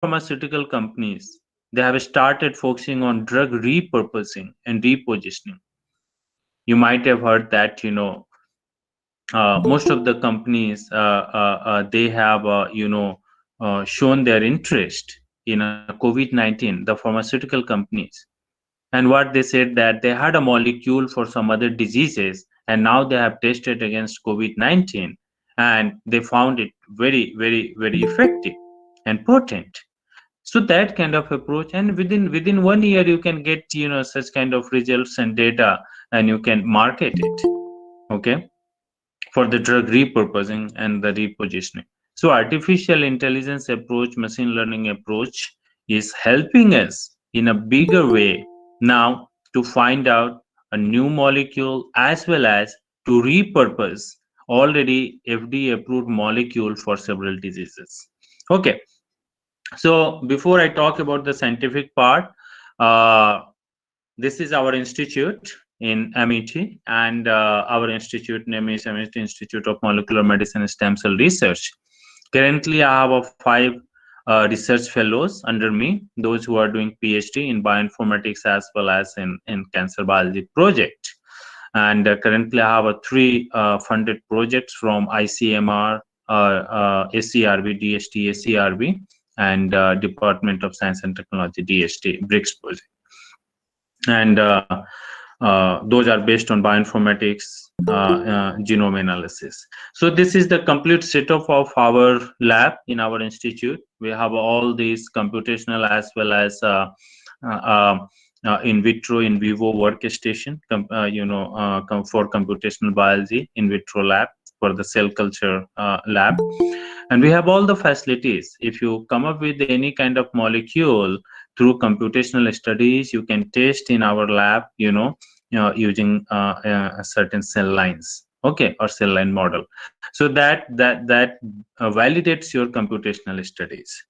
pharmaceutical companies, they have started focusing on drug repurposing and repositioning. You might have heard that, most of the companies, they have, shown their interest in COVID-19, the pharmaceutical companies. And what they said that they had a molecule for some other diseases, and now they have tested against COVID-19, and they found it very, very, very effective and potent. So that kind of approach, and within 1 year, you can get, such kind of results and data, and you can market it. Okay, for the drug repurposing and the repositioning. So artificial intelligence approach, machine learning approach is helping us in a bigger way now to find out a new molecule as well as to repurpose already FDA approved molecule for several diseases. Okay, so before I talk about the scientific part, uh, this is our institute in MIT, and our institute name is MIT Institute of Molecular Medicine Stem Cell Research. Currently, I have 5 research fellows under me, those who are doing PhD in bioinformatics as well as in cancer biology project. And currently, I have 3 funded projects from ICMR, ACRB, DST, ACRB, and Department of Science and Technology, DST, BRICS project. And those are based on bioinformatics, genome analysis. So this is the complete setup of our lab in our institute. We have all these computational as well as in vitro, in vivo workstation, for computational biology, in vitro lab for the cell culture lab. And we have all the facilities. If you come up with any kind of molecule through computational studies, you can test in our lab, using certain cell lines, okay, or cell line model. So that validates your computational studies.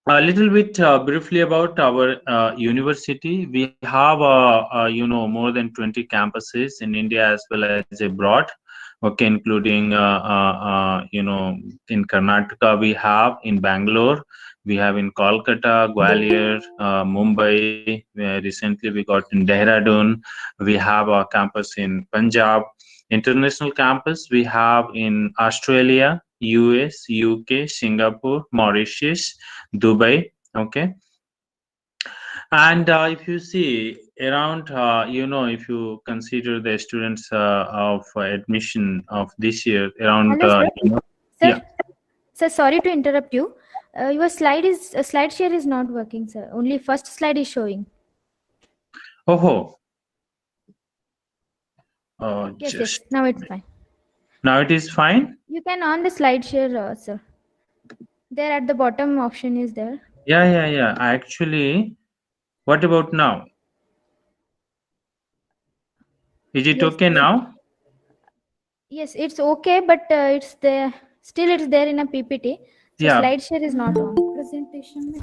A little bit briefly about our university. We have more than 20 campuses in India as well as abroad. Okay, including in Karnataka we have, in Bangalore we have, in Kolkata, Gwalior, Mumbai. Recently we got in Dehradun. We have a campus in Punjab. International campus we have in Australia, US, UK, Singapore, Mauritius, Dubai. Okay, and if you see around, if you consider the students of admission of this year, around, Hello, sir. yeah. Sir, sir, sorry to interrupt you. Your slide share is not working, sir. Only first slide is showing. Oh, Yes. Now it's fine. Now it is fine. You can on the slide share, sir. There at the bottom option is there. Yeah. Actually, what about now? Is it Yes, okay now? Yes, it's okay, but it's there. Still, it's there in a PPT. So Yeah. slide share is not on. Presentation.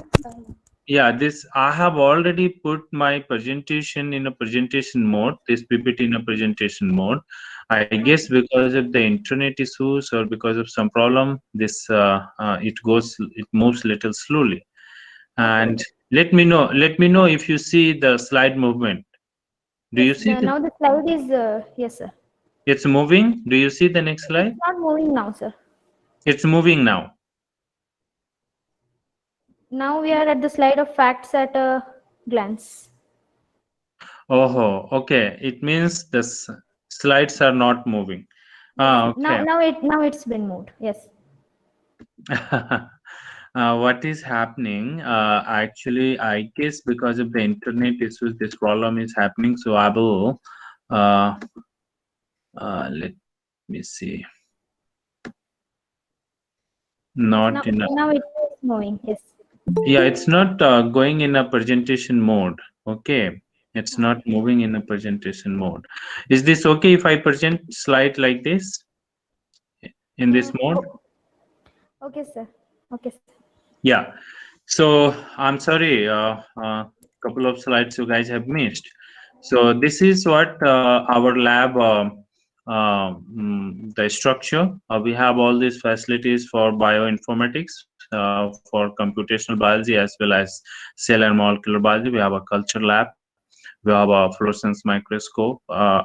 Yeah, this I have already put my presentation in a presentation mode, this PPT in a presentation mode. I guess because of the internet issues or because of some problem, this it moves little slowly. And let me know if you see the slide movement. Do you see now the slide is yes, sir. It's moving? Do you see the next slide? It's not moving now, sir. It's moving now. Now we are at the slide of facts at a glance. Oh, okay. It means the slides are not moving. Yes. Okay. Now it's been moved. Yes. What is happening? Actually, I guess because of the internet issues, this problem is happening. So I will let me see. Now it's moving. Yes. Yeah, it's not going in a presentation mode. Okay, it's not moving in a presentation mode. Is this okay if I present slide like this in this mode? Okay, sir. Okay, sir. Yeah. So I'm sorry, couple of slides you guys have missed. So this is what our lab, the structure. We have all these facilities for bioinformatics, for computational biology as well as cell and molecular biology. We have a culture lab. We have a fluorescence microscope.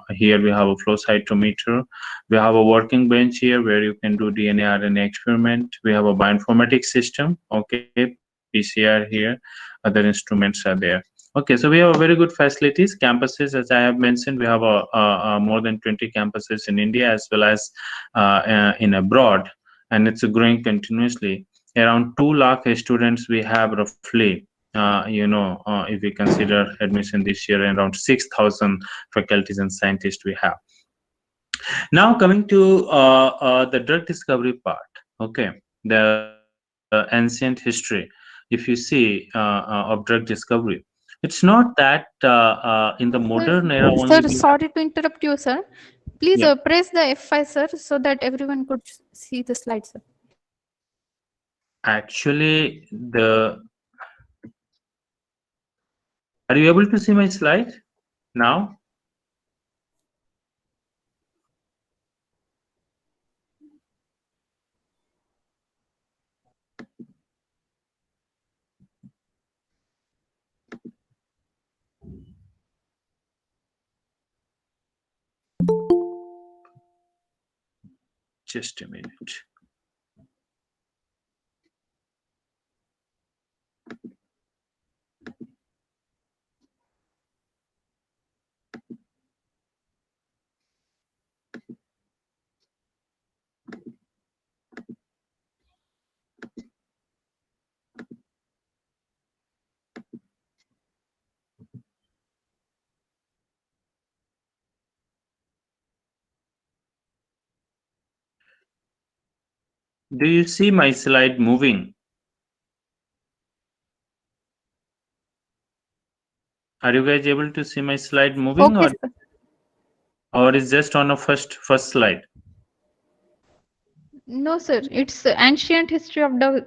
Here we have a flow cytometer. We have a working bench here where you can do DNA RNA experiment. We have a bioinformatics system. Okay, PCR here. Other instruments are there. Okay, so we have very good facilities, campuses, as I have mentioned. We have more than 20 campuses in India as well as in abroad, and it's growing continuously. Around 2 lakh students we have roughly. If we consider admission this year, around 6,000 faculties and scientists we have. Now coming to the drug discovery part. Okay, the ancient history. If you see of drug discovery, it's not that in the modern era only Sir, we have. sorry to interrupt you, sir. Please Yeah, press the F5, sir, so that everyone could see the slide, sir. actually, are you able to see my slide now? Just a minute. Do you see my slide moving? Are you guys able to see my slide moving, Okay, sir. or is just on a first slide? No, sir. It's ancient history of drug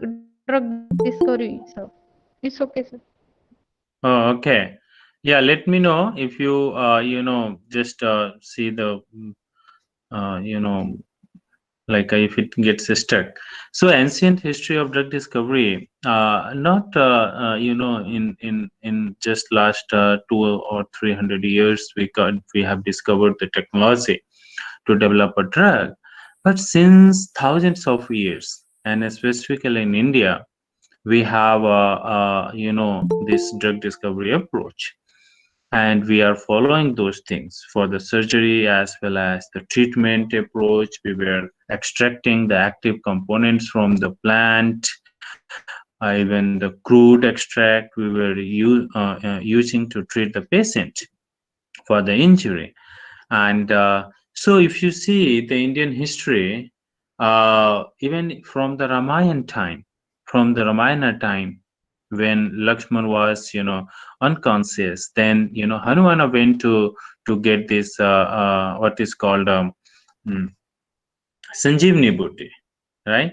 discovery, sir. It's okay, sir. Oh, okay. Yeah, let me know if you just see the if it gets stuck. So ancient history of drug discovery, not in just last 200 or 300 years we have discovered the technology to develop a drug, but since thousands of years, and specifically in India, we have this drug discovery approach, and we are following those things for the surgery as well as the treatment approach. We were extracting the active components from the plant, even the crude extract we were using to treat the patient for the injury. And so if you see the Indian history, even from the Ramayana time, when Lakshman was, unconscious, then, Hanumana went to get this, what is called Sanjeevani Booty, right?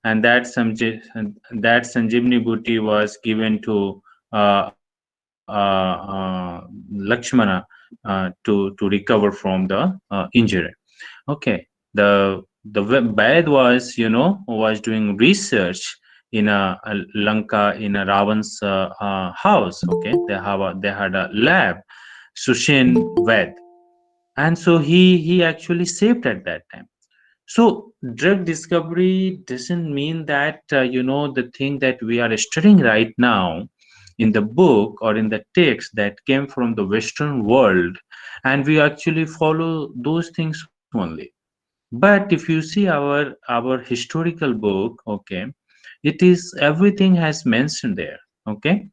And that Sanjeevani Booty was given to Lakshmana to recover from the injury. Okay, the Vaid was doing research in a Lanka, in a Ravan's house. Okay, they had a lab, Sushen Vaid, and so he actually saved at that time. So drug discovery doesn't mean that the thing that we are studying right now in the book or in the text that came from the Western world, and we actually follow those things only. But if you see our historical book, okay, it is everything has mentioned there. Okay,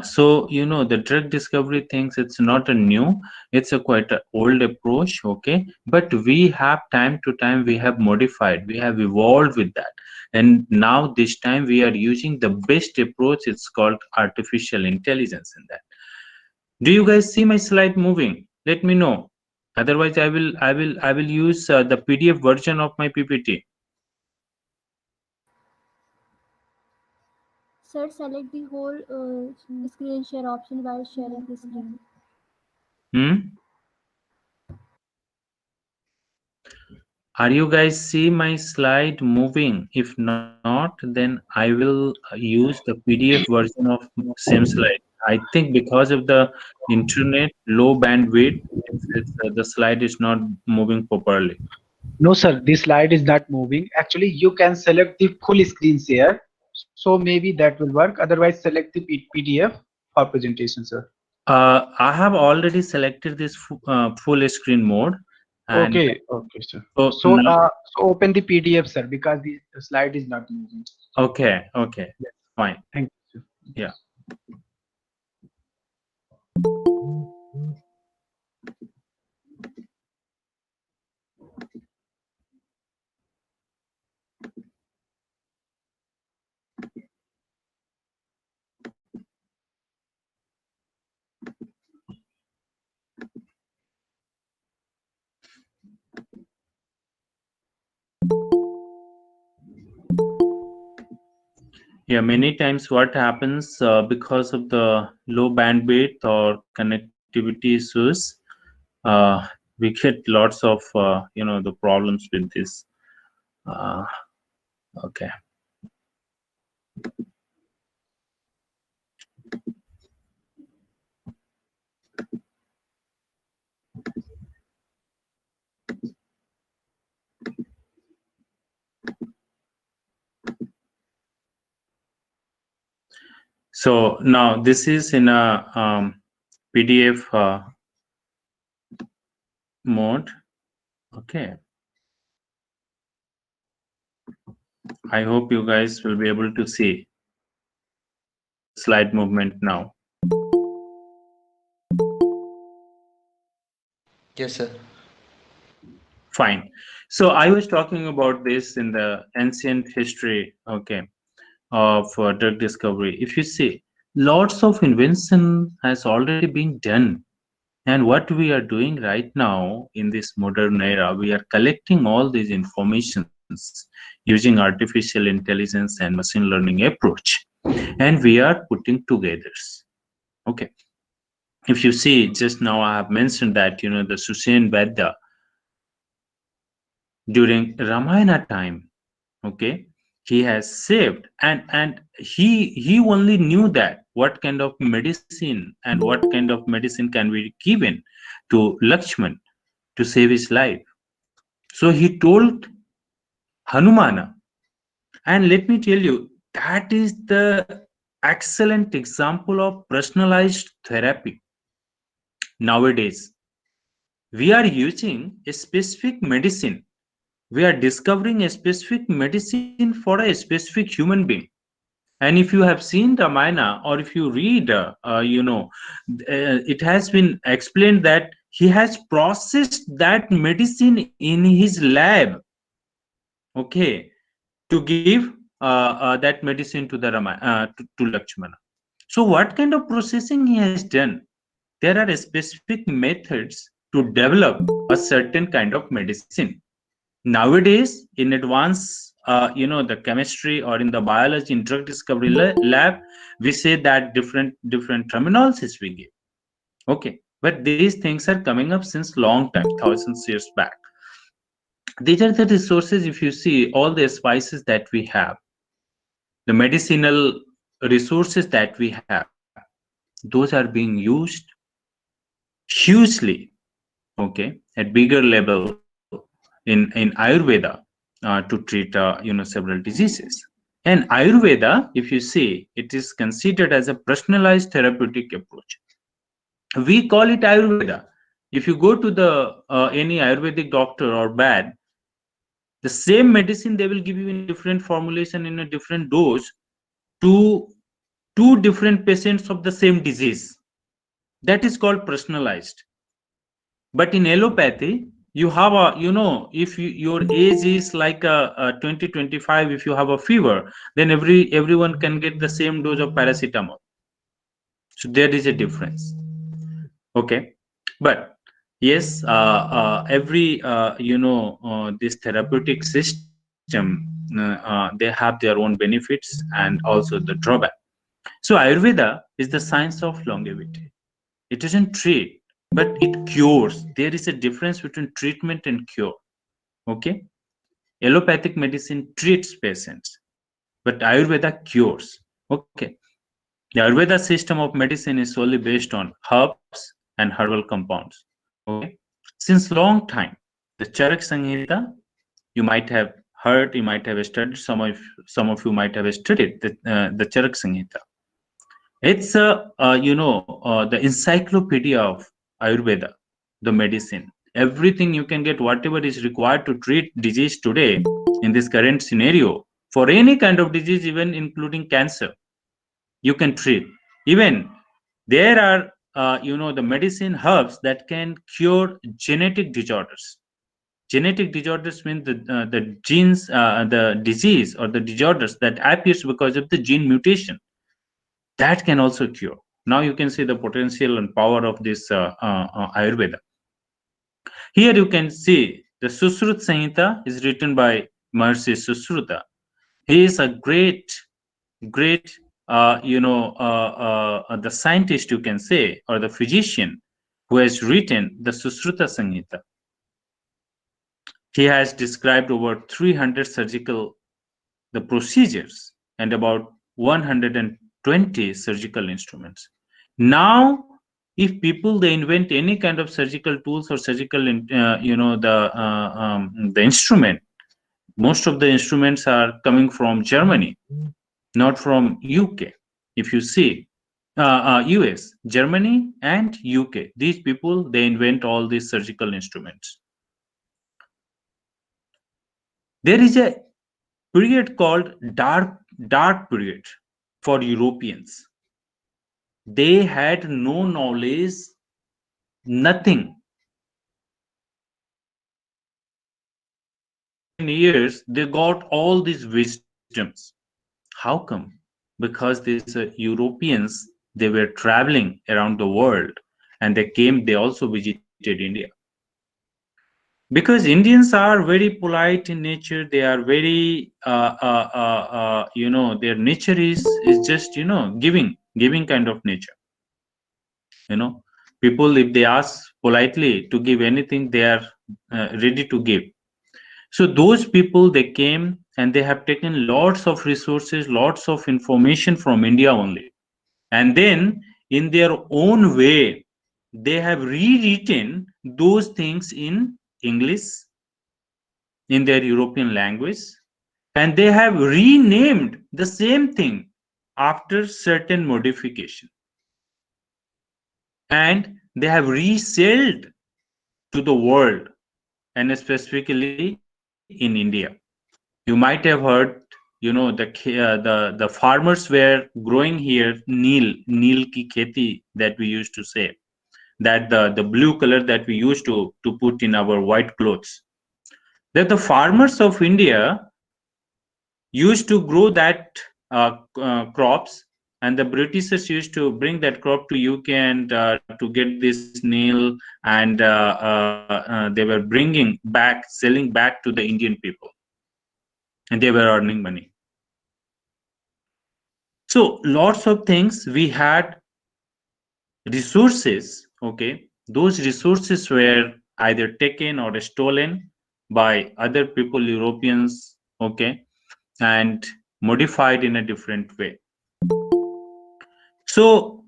so the drug discovery things, it's not a new, it's a quite a old approach. Okay, but we have time to time we have modified, we have evolved with that, and now this time we are using the best approach. It's called artificial intelligence in that. Do you guys see my slide moving? Let me know. Otherwise, I will use the PDF version of my PPT. Sir, select the whole screen share option while sharing the screen. Are you guys see my slide moving? If not, then I will use the PDF version of same slide. I think because of the internet low bandwidth, the slide is not moving properly. No, sir, this slide is not moving. Actually, you can select the full screen share. So maybe that will work. Otherwise, select the PDF for presentation, sir. I have already selected this full screen mode. And Okay, okay, sir. so So, now, so open the PDF, sir, because the slide is not moving. okay, Yes. fine. Thank you, sir. Yeah. Yeah, many times what happens because of the low bandwidth or connectivity issues, we get lots of the problems with this. Okay. So now this is in a PDF mode. Okay. I hope you guys will be able to see slide movement now. Yes, sir. Fine. So I was talking about this in the ancient history, okay, of drug discovery. If you see, lots of invention has already been done. And what we are doing right now in this modern era, we are collecting all these informations using artificial intelligence and machine learning approach, and we are putting together. Okay. If you see, just now I have mentioned that, the Susen Vaidya during Ramayana time, okay, he has saved, and he only knew that what kind of medicine and what kind of medicine can be given to Lakshman to save his life. So he told Hanumana, and let me tell you, that is the excellent example of personalized therapy. Nowadays we are using a specific medicine, we are discovering a specific medicine for a specific human being. And if you have seen Ramayana, or if you read, it has been explained that he has processed that medicine in his lab, okay, to give that medicine to the to Lakshmana. So what kind of processing he has done? There are specific methods to develop a certain kind of medicine. Nowadays, in advanced, the chemistry or in the biology in drug discovery lab, we say that different terminologies we give. Okay, but these things are coming up since long time, thousands years back. These are the resources. If you see all the spices that we have, the medicinal resources that we have, those are being used hugely, okay, at bigger level in Ayurveda to treat several diseases. And Ayurveda, if you see, it is considered as a personalized therapeutic approach. We call it Ayurveda. If you go to the any Ayurvedic doctor or bad, the same medicine they will give you in different formulation, in a different dose, to two different patients of the same disease. That is called personalized. But in allopathy, you have a, if your age is like a 20-25, if you have a fever, then everyone can get the same dose of paracetamol. So there is a difference. Okay, but yes, every this therapeutic system, they have their own benefits and also the drawback. So Ayurveda is the science of longevity. It doesn't treat, but it cures. There is a difference between treatment and cure. Okay, allopathic medicine treats patients, but Ayurveda cures. Okay. The Ayurveda system of medicine is solely based on herbs and herbal compounds. Okay. Since long time, the Charak Samhita, you might have heard, you might have studied, some of you might have studied the Charak Samhita. It's the encyclopedia of Ayurveda, the medicine. Everything you can get, whatever is required to treat disease today in this current scenario, for any kind of disease, even including cancer, you can treat. Even there are the medicine herbs that can cure genetic disorders. Genetic disorders mean the genes, the disease or the disorders that appears because of the gene mutation, that can also cure. Now you can see the potential and power of this Ayurveda. Here you can see the Susruta Samhita is written by Maharishi Susruta. He is a great the scientist, you can say, or the physician who has written the Susruta Samhita. He has described over 300 surgical procedures and about 120 surgical instruments. Now, if people they invent any kind of surgical tools or surgical, the instrument, most of the instruments are coming from Germany, not from UK. If you see US, Germany and UK, these people, they invent all these surgical instruments. There is a period called dark period for Europeans. They had no knowledge, nothing. In years, they got all these wisdoms. How come? Because these Europeans, they were traveling around the world, and they also visited India. Because Indians are very polite in nature, they are very their nature is just giving kind of nature. People, if they ask politely to give anything, they are ready to give. So those people, they came and they have taken lots of resources, lots of information from India only, and then in their own way they have rewritten those things in English, in their European language, and they have renamed the same thing after certain modification, and they have resold to the world, and specifically in India. You might have heard, the farmers were growing here neel ki kheti, that we used to say, that the blue color that we used to put in our white clothes, that the farmers of India used to grow that crops, and the Britishers used to bring that crop to UK and to get this neel, and they were selling back to the Indian people, and they were earning money. So lots of things, we had resources. Okay, those resources were either taken or stolen by other people, Europeans, okay, and modified in a different way. So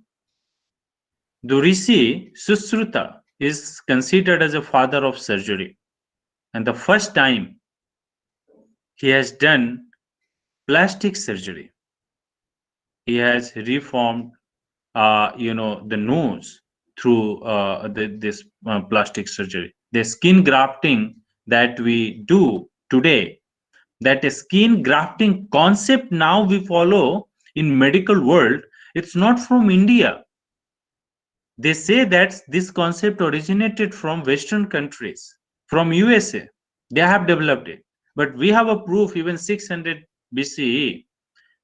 the Rishi Susruta is considered as a father of surgery, and the first time he has done plastic surgery. He has reformed the nose through this plastic surgery. The skin grafting that we do today, that skin grafting concept now we follow in medical world, it's not from India. They say that this concept originated from Western countries, from USA. They have developed it, but we have a proof even 600 BCE.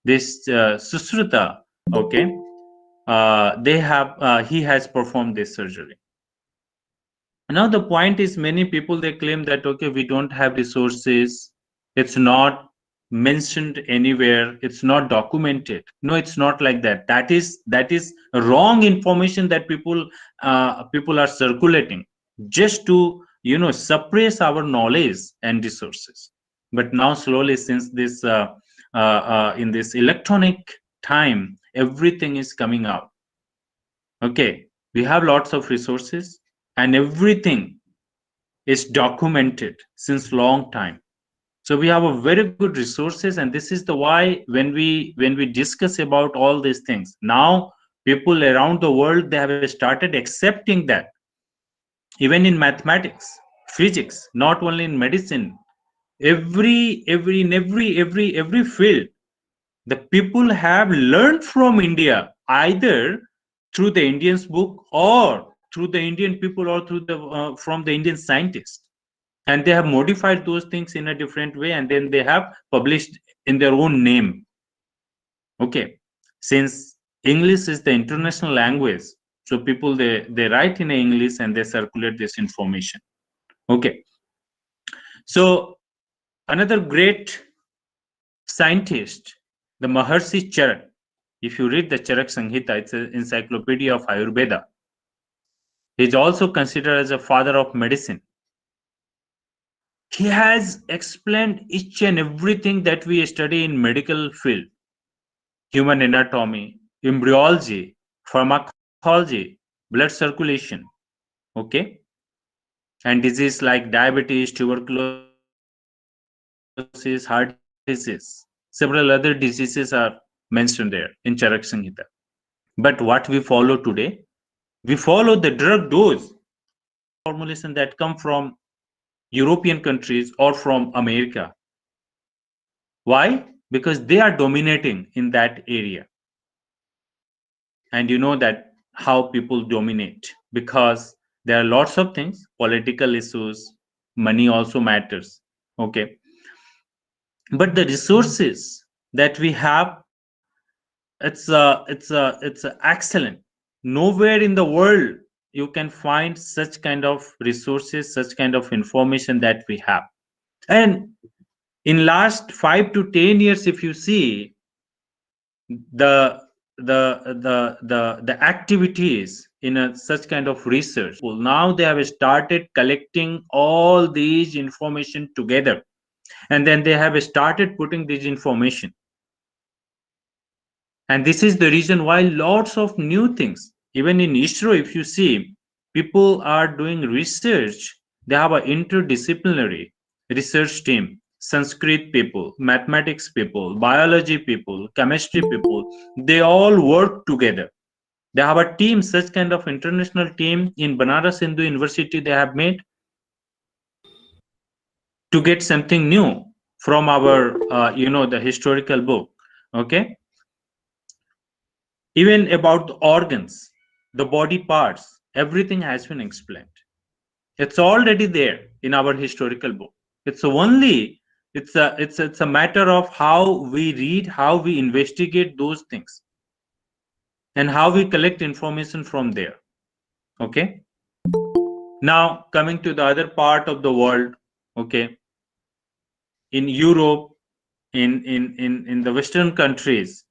This Susruta, okay, he has performed this surgery. Now the point is, many people, they claim that, okay, we don't have resources, it's not mentioned anywhere, it's not documented. No, it's not like that. That is wrong information that people are circulating just to suppress our knowledge and resources. But now slowly, since this in this electronic time, everything is coming out. Okay, we have lots of resources, and everything is documented since long time. So we have a very good resources, and this is the why when we discuss about all these things, now people around the world, they have started accepting that even in mathematics, physics, not only in medicine, every field, the people have learned from India, either through the Indian's book or through the Indian people or through the from the Indian scientists, and they have modified those things in a different way, and then they have published in their own name. Okay, since English is the international language, so people, they write in English and they circulate this information. Okay, so another great scientist, the Maharshi Charak. If you read the Charak Samhita, it's an encyclopedia of Ayurveda. He's also considered as a father of medicine. He has explained each and everything that we study in medical field: human anatomy, embryology, pharmacology, blood circulation, okay, and disease like diabetes, tuberculosis, heart disease, several other diseases are mentioned there in Charak Samhita. But what we follow today, we follow the drug dose formulation that come from European countries or from America. Why? Because they are dominating in that area. And you know that how people dominate, because there are lots of things, political issues, money also matters. Okay, but the resources that we have, it's excellent. Nowhere in the world you can find such kind of resources, such kind of information that we have. And in last 5 to 10 years, if you see the activities in such kind of research, well, now they have started collecting all these information together, and then they have started putting this information. And this is the reason why lots of new things, even in ISRO, if you see, people are doing research. They have an interdisciplinary research team: Sanskrit people, mathematics people, biology people, chemistry people. They all work together. They have a team, such kind of international team in Banaras Hindu University they have made to get something new from our, the historical book. Okay. Even about the organs, the body parts, everything has been explained. It's already there in our historical book. It's only, it's a matter of how we read, how we investigate those things, and how we collect information from there. Okay. Now coming to the other part of the world. Okay. In Europe, in the Western countries,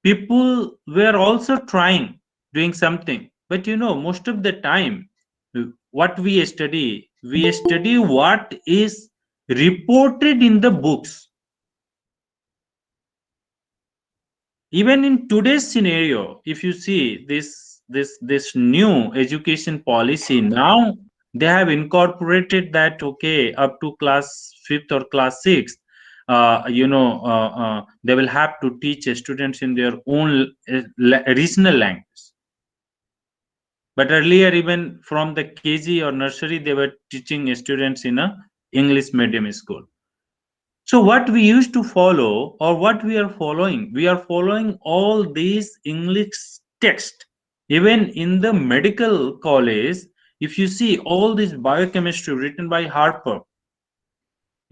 people were also trying, doing something, but most of the time, what we study what is reported in the books. Even in today's scenario, if you see this new education policy, now they have incorporated that, okay, up to class 5th or class 6th, they will have to teach students in their own regional language. But earlier, even from the KG or nursery, they were teaching students in a English medium school. So what we used to follow, or what we are following all these English text. Even in the medical college, if you see all this biochemistry written by Harper,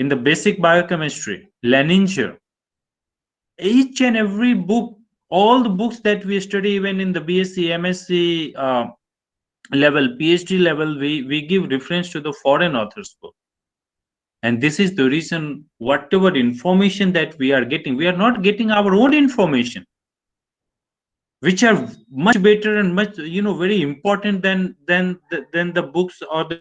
in the basic biochemistry, Leninger, each and every book, all the books that we study, even in the BSc, MSc level, PhD level, we give reference to the foreign authors book. And this is the reason, whatever information that we are getting, we are not getting our own information, which are much better and much, very important than the books or the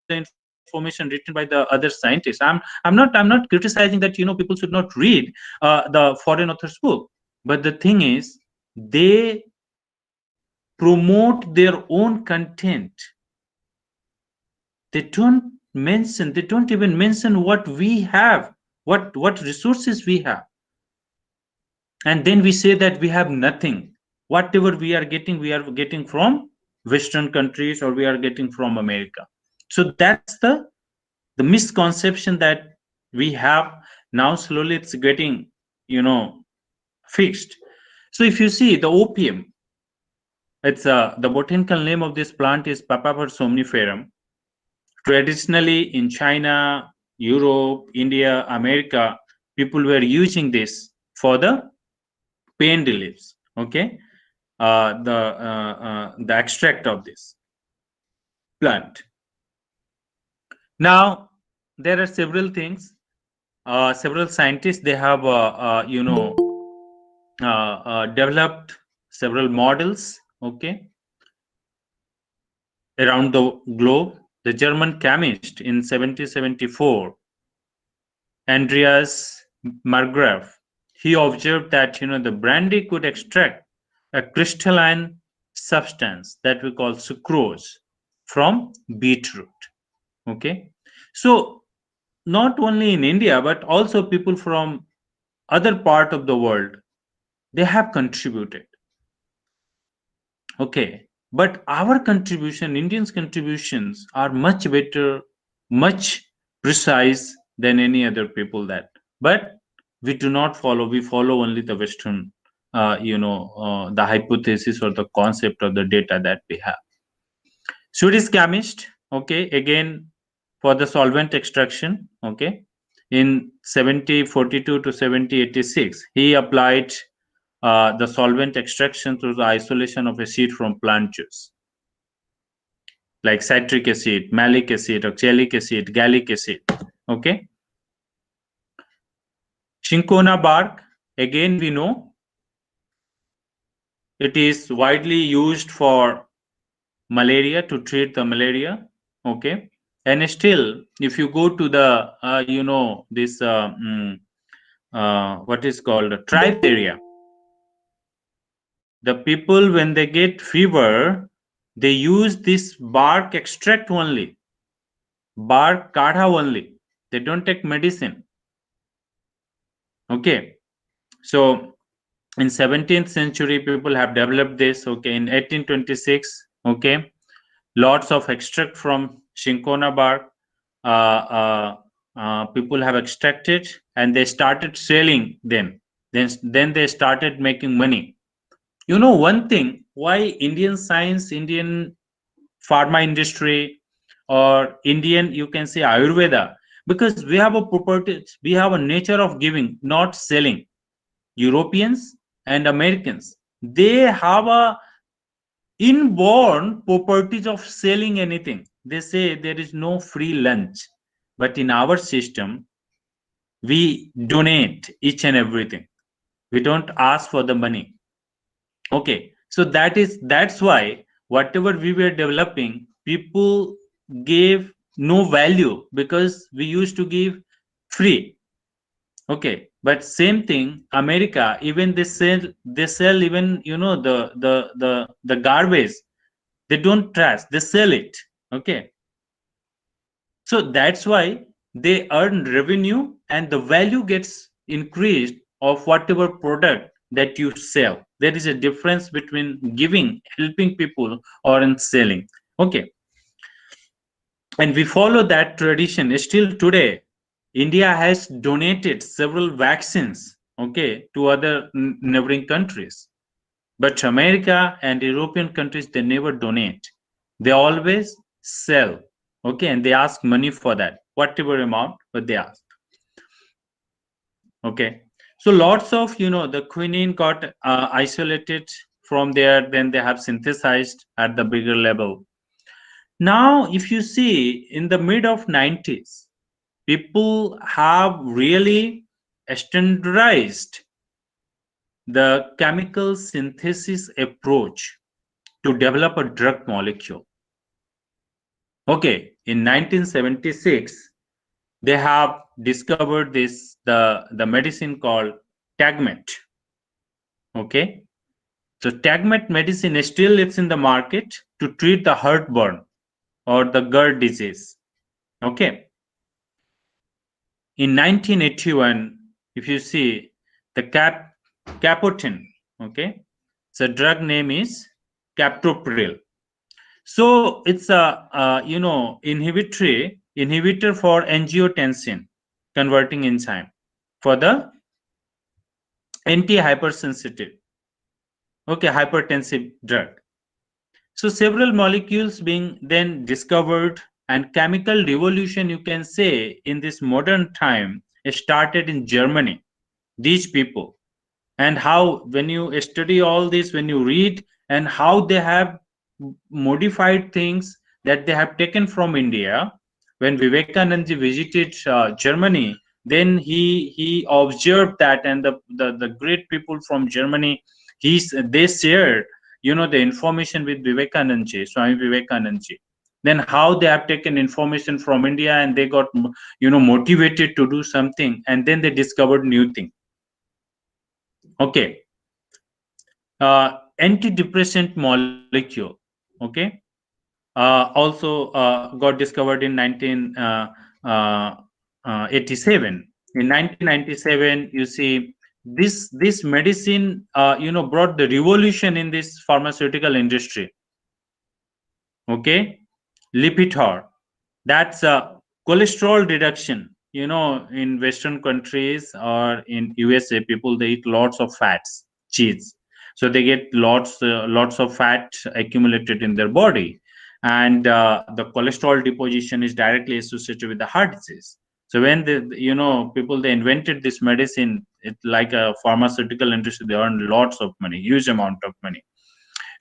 information that we are getting from the foreign authors book. information written by the other scientists. I'm not criticizing that, you know, people should not read the foreign authors' book, but the thing is, they promote their own content. They don't even mention what we have, what resources we have, and then we say that we have nothing. Whatever we are getting from Western countries, or we are getting from America. So that's the misconception that we have now. Slowly it's getting, you know, fixed. So if you see the opium, it's the botanical name of this plant is Papaver somniferum. Traditionally in China, Europe, India, America, people were using this for the pain reliefs. Okay, the extract of this plant. Now there are several things. Several scientists, they have you know, developed several models, okay, around the globe. The German chemist in 1774, Andreas Margraf, he observed that, you know, the brandy could extract a crystalline substance that we call sucrose from beetroot. Okay, so not only in India, but also people from other part of the world, they have contributed. Okay, but our contribution, Indians' contributions, are much better, much precise than any other people. That, but we do not follow. We follow only the Western, you know, the hypothesis or the concept or the data that we have. Swedish chemist, okay, again for the solvent extraction, okay, in 1742 to 1786, he applied the solvent extraction through the isolation of acid from plant juice, like citric acid, malic acid, oxalic acid, gallic acid. Okay. Cinchona bark, again we know it is widely used for malaria, to treat the malaria. Okay, and still, if you go to the you know, this what is called a tribe area, the people, when they get fever, they use this bark extract only, bark kadha only. They don't take medicine. Okay, so in 17th century, people have developed this. Okay, in 1826, okay, lots of extract from cinchona bark people have extracted, and they started selling them. Then they started making money. You know, one thing, why Indian science, Indian pharma industry, or Indian, you can say Ayurveda, because we have a property, we have a nature of giving, not selling. Europeans and Americans, they have a inborn properties of selling anything. They say there is no free lunch, but in our system, we donate each and everything. We don't ask for the money. Okay, so that's why whatever we were developing, people gave no value, because we used to give free. Okay, but same thing, America, even they sell even, you know, the garbage. They don't trash, they sell it. Okay, so that's why they earn revenue, and the value gets increased of whatever product that you sell. There is a difference between giving, helping people, or in selling. Okay, and we follow that tradition still today. India has donated several vaccines, okay, to other neighboring countries, but America and European countries, they never donate. They always sell, okay, and they ask money for that, whatever amount, but they ask. Okay, so lots of, you know, the quinine got isolated from there, then they have synthesized at the bigger level. Now, if you see, in the mid of 90s, people have really standardized the chemical synthesis approach to develop a drug molecule. Okay, in 1976, they have discovered this the medicine called Tagmet. Okay, so Tagmet medicine still lives in the market to treat the heartburn or the GERD disease. Okay, in 1981, if you see the Capotin, okay, so drug name is captopril. So it's a inhibitor for angiotensin converting enzyme for the anti-hypersensitive, okay, hypertensive drug. So several molecules being then discovered, and chemical revolution, you can say, in this modern time started in Germany. These people, and how when you study all this, when you read, and how they have modified things that they have taken from India. When Vivekananda visited Germany, then he observed that, and the great people from Germany, they shared the information with Vivekananda, Swami Vivekananda. Then how they have taken information from India, and they got motivated to do something, and then they discovered new thing. Okay, antidepressant molecule, okay, also got discovered in 1987. In 1997, you see this medicine brought the revolution in this pharmaceutical industry. Okay, Lipitor, that's a cholesterol reduction. In Western countries or in USA, people, they eat lots of fats, cheese, so they get lots of fat accumulated in their body, and the cholesterol deposition is directly associated with the heart disease. So when people, they invented this medicine, it's like a pharmaceutical industry, they earned lots of money, huge amount of money.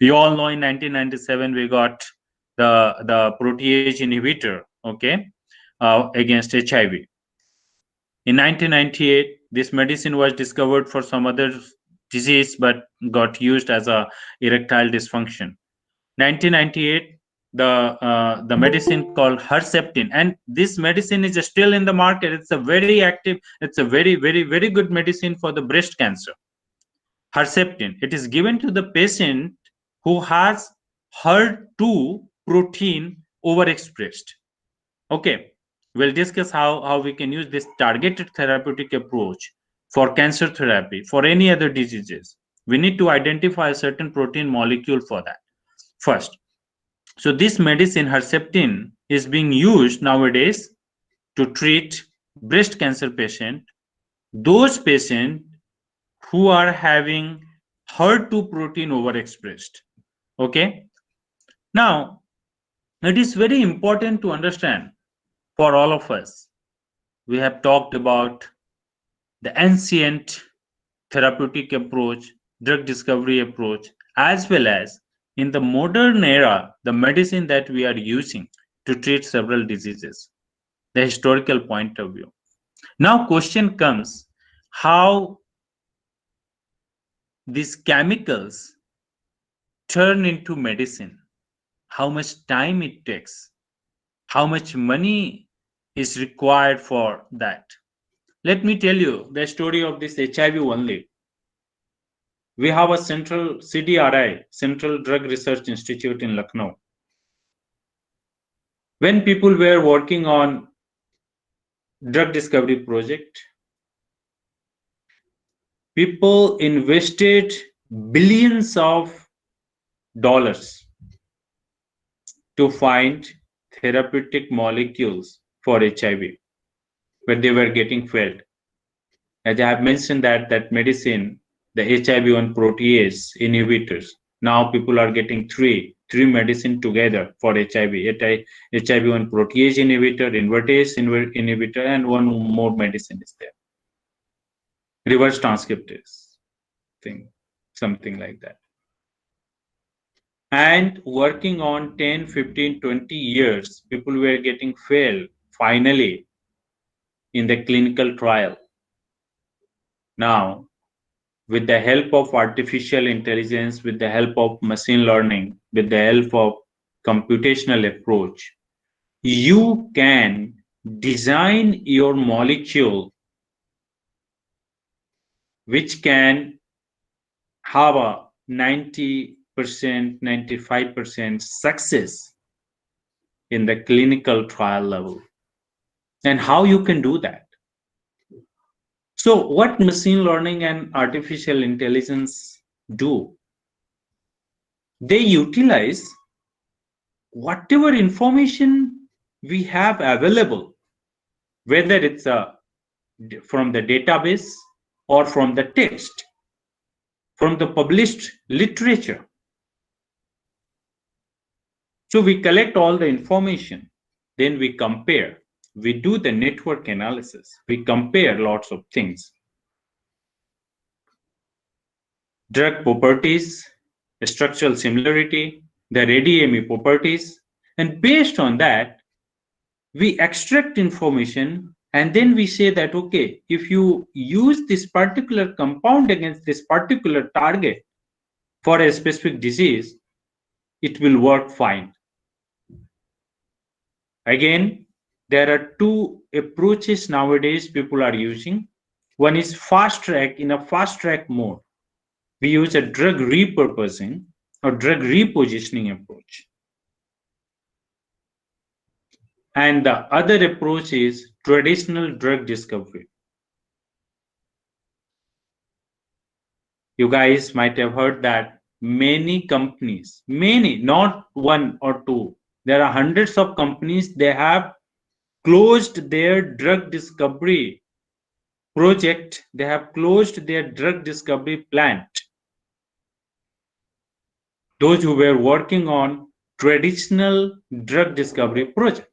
You all know in 1997 we got the protease inhibitor, okay, against HIV. In 1998, this medicine was discovered for some other disease, but got used as a erectile dysfunction. 1998, the medicine called Herceptin, and this medicine is still in the market. It's a very active, it's a very, very, very good medicine for the breast cancer. Herceptin, it is given to the patient who has HER2 protein overexpressed. Okay, we'll discuss how we can use this targeted therapeutic approach for cancer therapy, for any other diseases. We need to identify a certain protein molecule for that first. So this medicine, Herceptin, is being used nowadays to treat breast cancer patients, those patients who are having HER2 protein overexpressed. Okay, now it is very important to understand for all of us. We have talked about the ancient therapeutic approach, drug discovery approach, as well as in the modern era, the medicine that we are using to treat several diseases, the historical point of view. Now question comes, how these chemicals turn into medicine, how much time it takes, how much money is required for that. Let me tell you the story of this HIV only. We have a central CDRI, Central Drug Research Institute in Lucknow. When people were working on drug discovery project, people invested billions of dollars to find therapeutic molecules for HIV, but they were getting failed. As I have mentioned that medicine, the HIV-1 protease inhibitors, now people are getting three medicine together for HIV. HIV-1 protease inhibitor, invertase inhibitor, and one more medicine is there. Reverse transcriptase thing, something like that. And working on 10, 15, 20 years, people were getting failed finally in the clinical trial. Now, with the help of artificial intelligence, with the help of machine learning, with the help of computational approach, you can design your molecule which can have a 90%, 95% success in the clinical trial level. And how you can do that? So what machine learning and artificial intelligence do? They utilize whatever information we have available, whether it's from the database or from the text, from the published literature. So we collect all the information, then we compare. We do the network analysis. We compare lots of things. Drug properties, structural similarity, the ADME properties, and based on that, we extract information, and then we say that, okay, if you use this particular compound against this particular target for a specific disease, it will work fine. Again, there are two approaches nowadays people are using. One is fast track. In a fast track mode, we use a drug repurposing or drug repositioning approach. And the other approach is traditional drug discovery. You guys might have heard that many companies, many, not one or two, there are hundreds of companies, they have closed their drug discovery project, they have closed their drug discovery plant. Those who were working on traditional drug discovery project.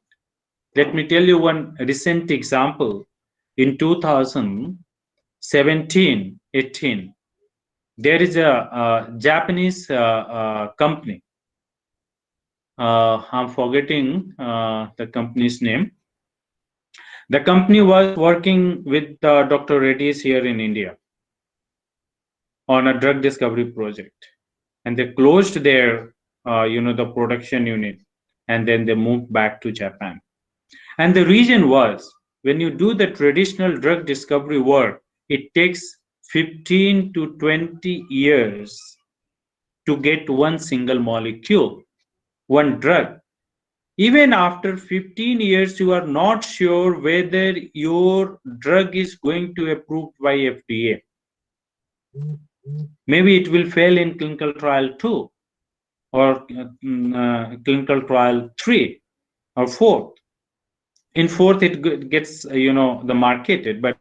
Let me tell you one recent example. In 2017-18, there is a Japanese company. I'm forgetting the company's name. The company was working with Dr. Reddy's here in India on a drug discovery project, and they closed their, the production unit, and then they moved back to Japan. And the reason was, when you do the traditional drug discovery work, it takes 15 to 20 years to get one single molecule, one drug. Even after 15 years, you are not sure whether your drug is going to be approved by FDA. Maybe it will fail in clinical trial 2 or clinical trial 3 or 4. In 4th, it gets, the marketed, but,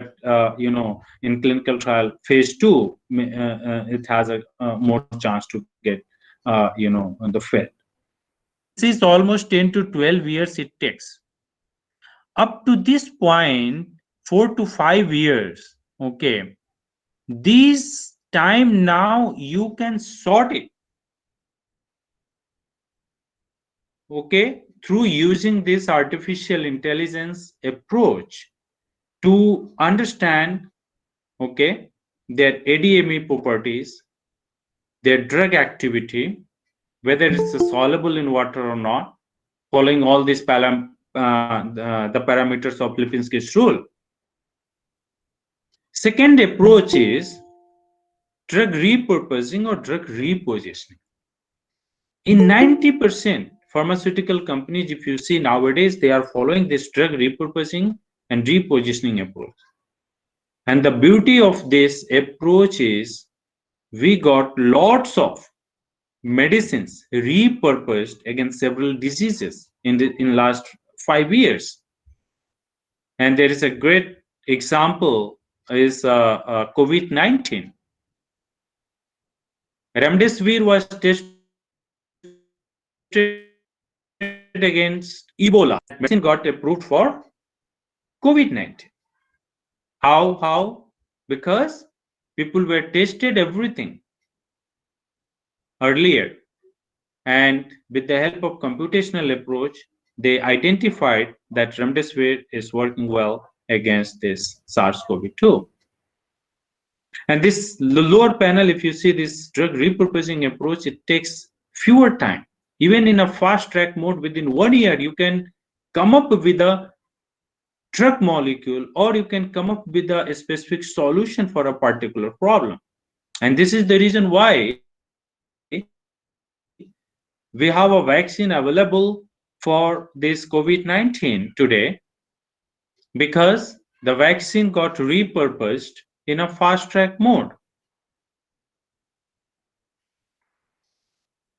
in clinical trial phase 2, it has a more chance to get, the fail. This is almost 10 to 12 years it takes. Up to this point, 4 to 5 years, okay, this time now you can sort it, okay, through using this artificial intelligence approach to understand, okay, their ADME properties, their drug activity, whether it's soluble in water or not, following all these the parameters of Lipinski's rule. Second approach is drug repurposing or drug repositioning. In 90% pharmaceutical companies, if you see nowadays, they are following this drug repurposing and repositioning approach. And the beauty of this approach is we got lots of medicines repurposed against several diseases in last 5 years. And there is a great example is COVID-19. Remdesivir was tested against Ebola. Medicine got approved for COVID-19. How? Because people were tested everything earlier, and with the help of computational approach, they identified that remdesivir is working well against this SARS-CoV-2. And this lower panel, if you see this drug repurposing approach, it takes fewer time. Even in a fast track mode, within 1 year, you can come up with a drug molecule, or you can come up with a specific solution for a particular problem. And this is the reason why we have a vaccine available for this COVID-19 today, because the vaccine got repurposed in a fast track mode.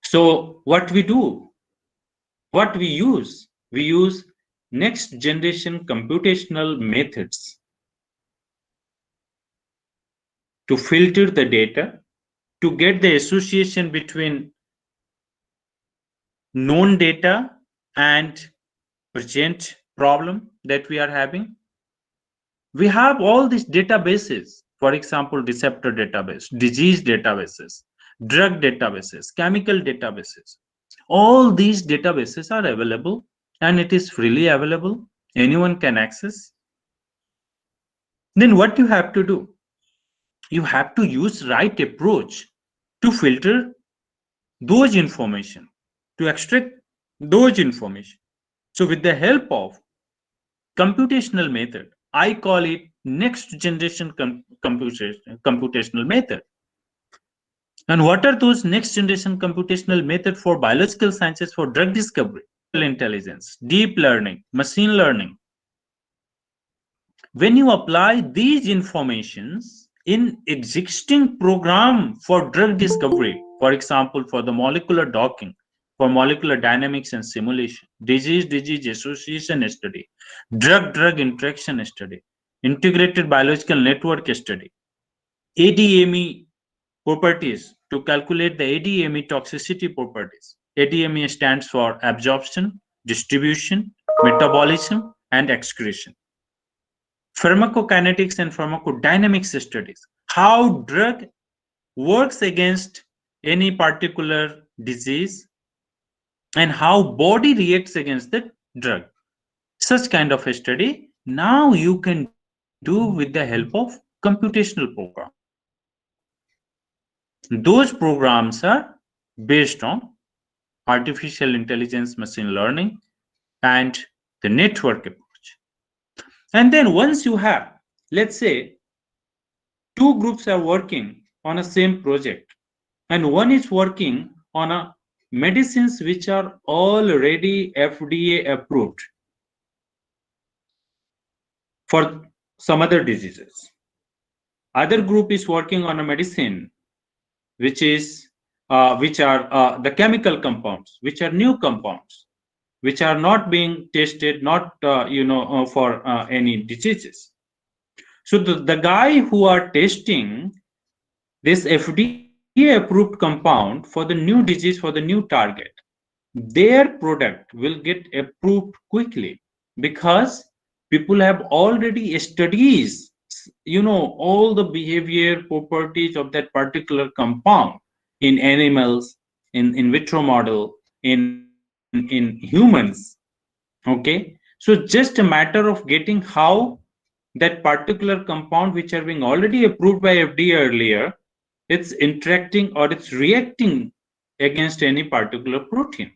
So what we do, what we use next generation computational methods to filter the data, to get the association between known data and present problem that we are having. We have all these databases, for example, receptor database, disease databases, drug databases, chemical databases. All these databases are available, and it is freely available. Anyone can access. Then what you have to do? You have to use right approach to filter those information, to extract those information. So with the help of computational method, I call it next generation computational method. And what are those next generation computational method for biological sciences, for drug discovery? Intelligence, deep learning, machine learning. When you apply these informations in existing program for drug discovery, for example, for the molecular docking, for molecular dynamics and simulation, disease association study, drug interaction study, integrated biological network study, ADME properties, to calculate the ADME toxicity properties. ADME stands for absorption, distribution, metabolism, and excretion. Pharmacokinetics and pharmacodynamics studies, how drug works against any particular disease and how body reacts against the drug. Such kind of a study now you can do with the help of computational program. Those programs are based on artificial intelligence, machine learning, and the network approach. And then once you have, let's say, two groups are working on a same project, and one is working on a medicines which are already FDA approved for some other diseases. Other group is working on a medicine which are the chemical compounds, which are new compounds, which are not being tested, not for any diseases. So the guy who are testing this FDA approved compound for the new disease, for the new target, their product will get approved quickly, because people have already studies, all the behavior properties of that particular compound in animals, in vitro model, in humans. Okay, so just a matter of getting how that particular compound, which are being already approved by FDA earlier, it's interacting or it's reacting against any particular protein.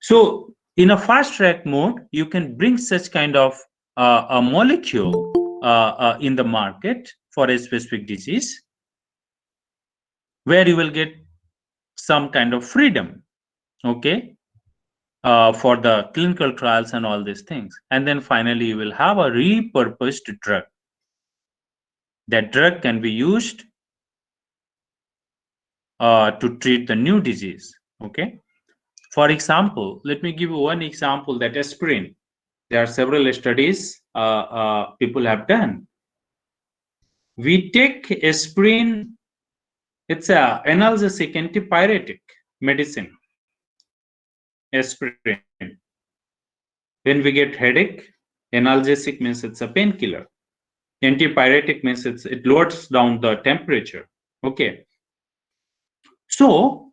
So in a fast track mode, you can bring such kind of a molecule in the market for a specific disease, where you will get some kind of freedom, okay, for the clinical trials and all these things. And then finally, you will have a repurposed drug. That drug can be used to treat the new disease, okay. For example, let me give you one example, that aspirin. There are several studies people have done. We take aspirin, it's an analgesic antipyretic medicine, aspirin. When we get headache, analgesic means it's a painkiller. Antipyretic means it lowers down the temperature, okay. So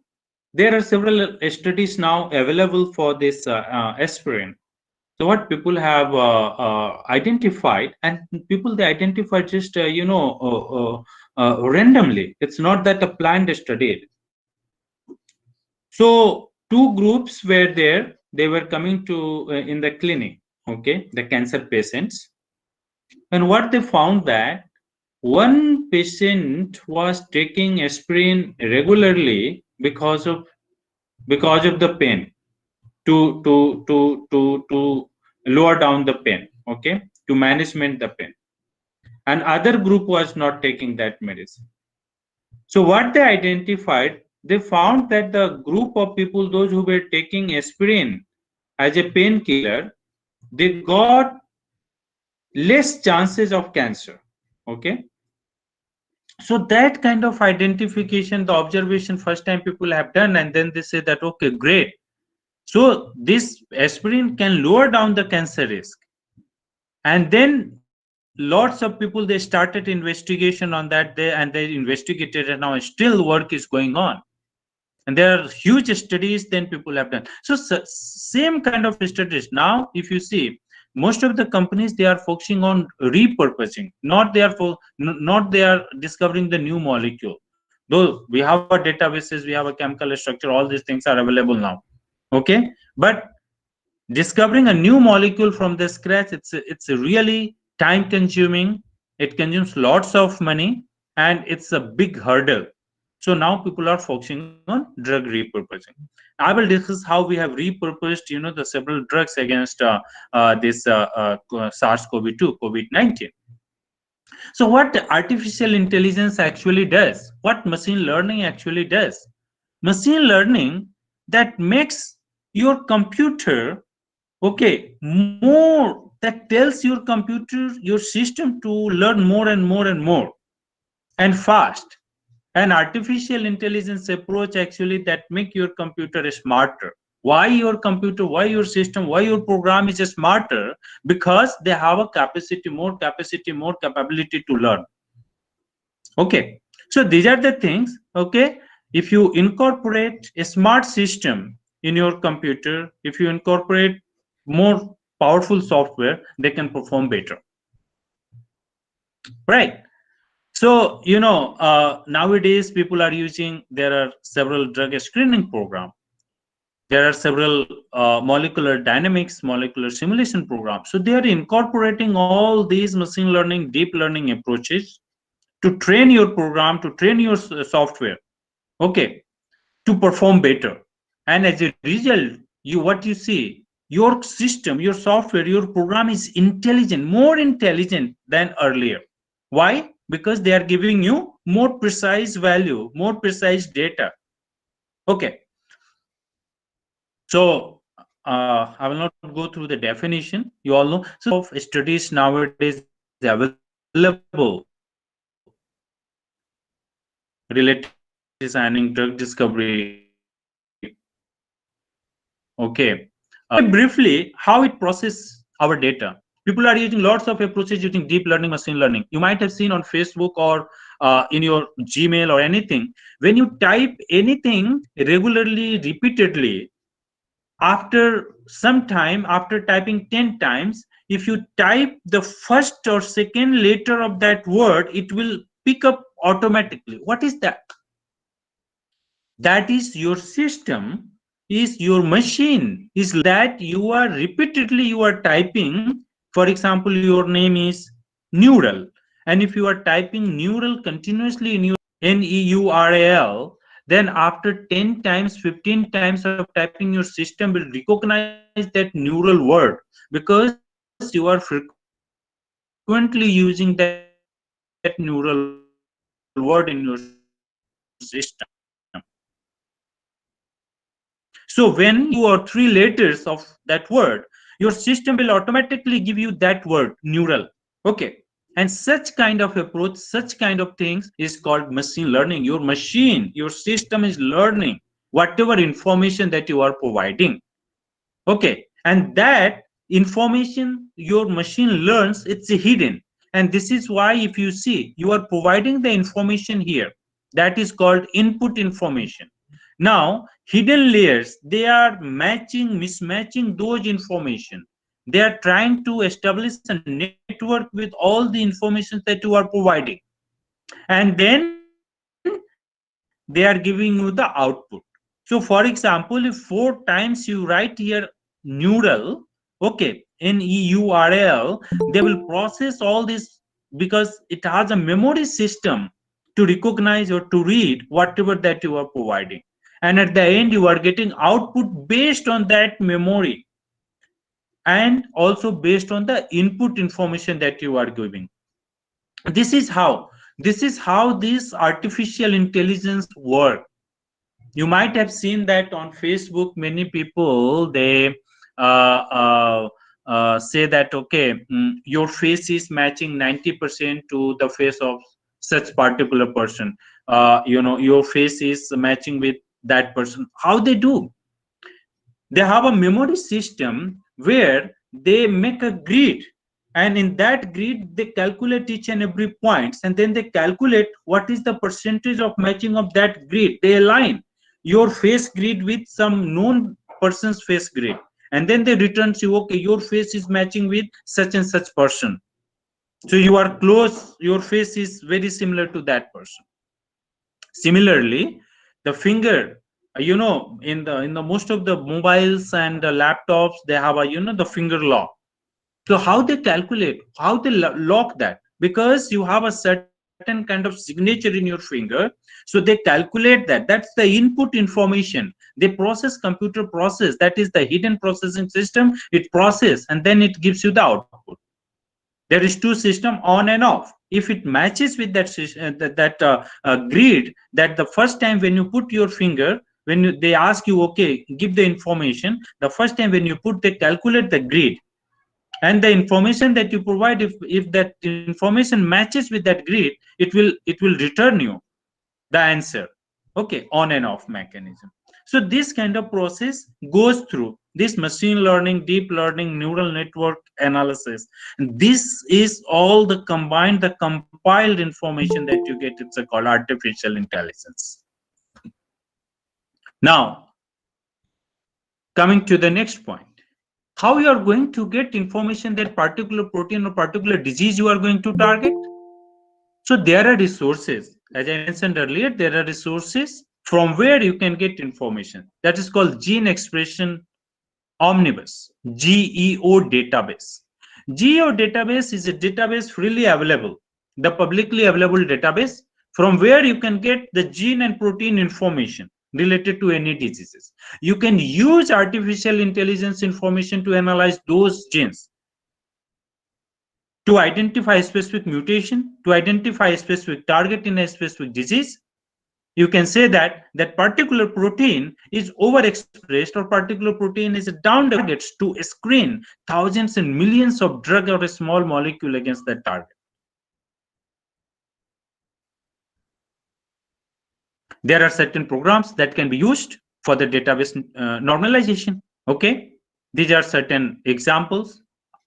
there are several studies now available for this aspirin. So what people have identified, and people they identify just randomly. It's not that a planned study. So two groups were there. they were coming to in the clinic, okay, the cancer patients, and what they found that one patient was taking aspirin regularly because of the pain, to lower down the pain, okay, to management the pain, and other group was not taking that medicine. So what they identified, they found that the group of people, those who were taking aspirin as a painkiller, they got less chances of cancer, okay. So that kind of identification, the observation first time people have done, and then they say that, okay, great, so this aspirin can lower down the cancer risk. And then lots of people, they started investigation on that day, and they investigated, and now still work is going on, and there are huge studies then people have done. So same kind of studies. Now if you see, most of the companies, they are focusing on repurposing, not they are discovering the new molecule. Though we have a databases, we have a chemical structure, all these things are available now, okay, but discovering a new molecule from the scratch, it's really time consuming, it consumes lots of money, and it's a big hurdle. So now people are focusing on drug repurposing. I will discuss how we have repurposed, the several drugs against this SARS-CoV-2, COVID-19. So what artificial intelligence actually does, what machine learning actually does, machine learning that makes your computer, okay, more, that tells your computer, your system to learn more and more and more and fast. An artificial intelligence approach actually that make your computer smarter. Why your computer, why your system, why your program is smarter? Because they have a capacity, more capability to learn. Okay, so these are the things, okay. If you incorporate a smart system in your computer, if you incorporate more powerful software, they can perform better, right? So nowadays people are using, there are several drug screening programs, there are several molecular dynamics, molecular simulation programs. So they are incorporating all these machine learning, deep learning approaches to train your program, to train your software, okay, to perform better. And as a result, what you see, your system, your software, your program is intelligent, more intelligent than earlier. Why? Because they are giving you more precise value, more precise data, okay. So I will not go through the definition, you all know. So of studies nowadays available related to designing drug discovery, okay. Briefly, how it processes our data. People are using lots of approaches using deep learning, machine learning. You might have seen on Facebook or in your Gmail or anything, when you type anything regularly, repeatedly, after some time, after typing 10 times, if you type the first or second letter of that word, it will pick up automatically. What is that? That is your system, is your machine, is that you are repeatedly, you are typing. For example, your name is Neural, and if you are typing Neural continuously in your NEURAL, then after 10 times, 15 times of typing, your system will recognize that neural word, because you are frequently using that neural word in your system. So when you are 3 letters of that word, your system will automatically give you that word, neural, okay. And such kind of approach, such kind of things is called machine learning. Your machine, your system is learning whatever information that you are providing, okay. And that information your machine learns, it's hidden. And this is why, if you see, you are providing the information here, that is called input information. Now hidden layers, they are mismatching those information. They are trying to establish a network with all the information that you are providing, and then they are giving you the output. So for example, if 4 times you write here neural, okay, NEURL, they will process all this because it has a memory system to recognize or to read whatever that you are providing. And at the end, you are getting output based on that memory and also based on the input information that you are giving. This is how this artificial intelligence work. You might have seen that on Facebook, many people, they say that, okay, your face is matching 90% to the face of such particular person. Your face is matching with that person. How they do? They have a memory system where they make a grid, and in that grid they calculate each and every points, and then they calculate what is the percentage of matching of that grid. They align your face grid with some known person's face grid, and then they return to you, okay, your face is matching with such and such person, so you are close, your face is very similar to that person. Similarly, the finger, in the most of the mobiles and the laptops, they have a the finger lock. So how they calculate, how they lock that? Because you have a certain kind of signature in your finger, so they calculate that. That's the input information. They process, computer process, that is the hidden processing system. It process and then it gives you the output. There is two system, on and off. If it matches with that grid, that the first time when you put your finger, when they ask you, okay, give the information, the first time when you put, they calculate the grid, and the information that you provide, if that information matches with that grid, it will return you the answer. Okay, on and off mechanism. So this kind of process goes through this machine learning, deep learning, neural network analysis. And this is all the combined, the compiled information that you get. It's called artificial intelligence. Now, coming to the next point, how you are going to get information that particular protein or particular disease you are going to target. So there are resources, as I mentioned earlier, there are resources from where you can get information. That is called Gene Expression Omnibus, GEO database. GEO database is a database freely available, the publicly available database from where you can get the gene and protein information related to any diseases. You can use artificial intelligence information to analyze those genes, to identify a specific mutation, to identify a specific target in a specific disease. You can say that that particular protein is overexpressed or particular protein is down targets to screen thousands and millions of drug or a small molecule against that target. There are certain programs that can be used for the database normalization. Okay, these are certain examples: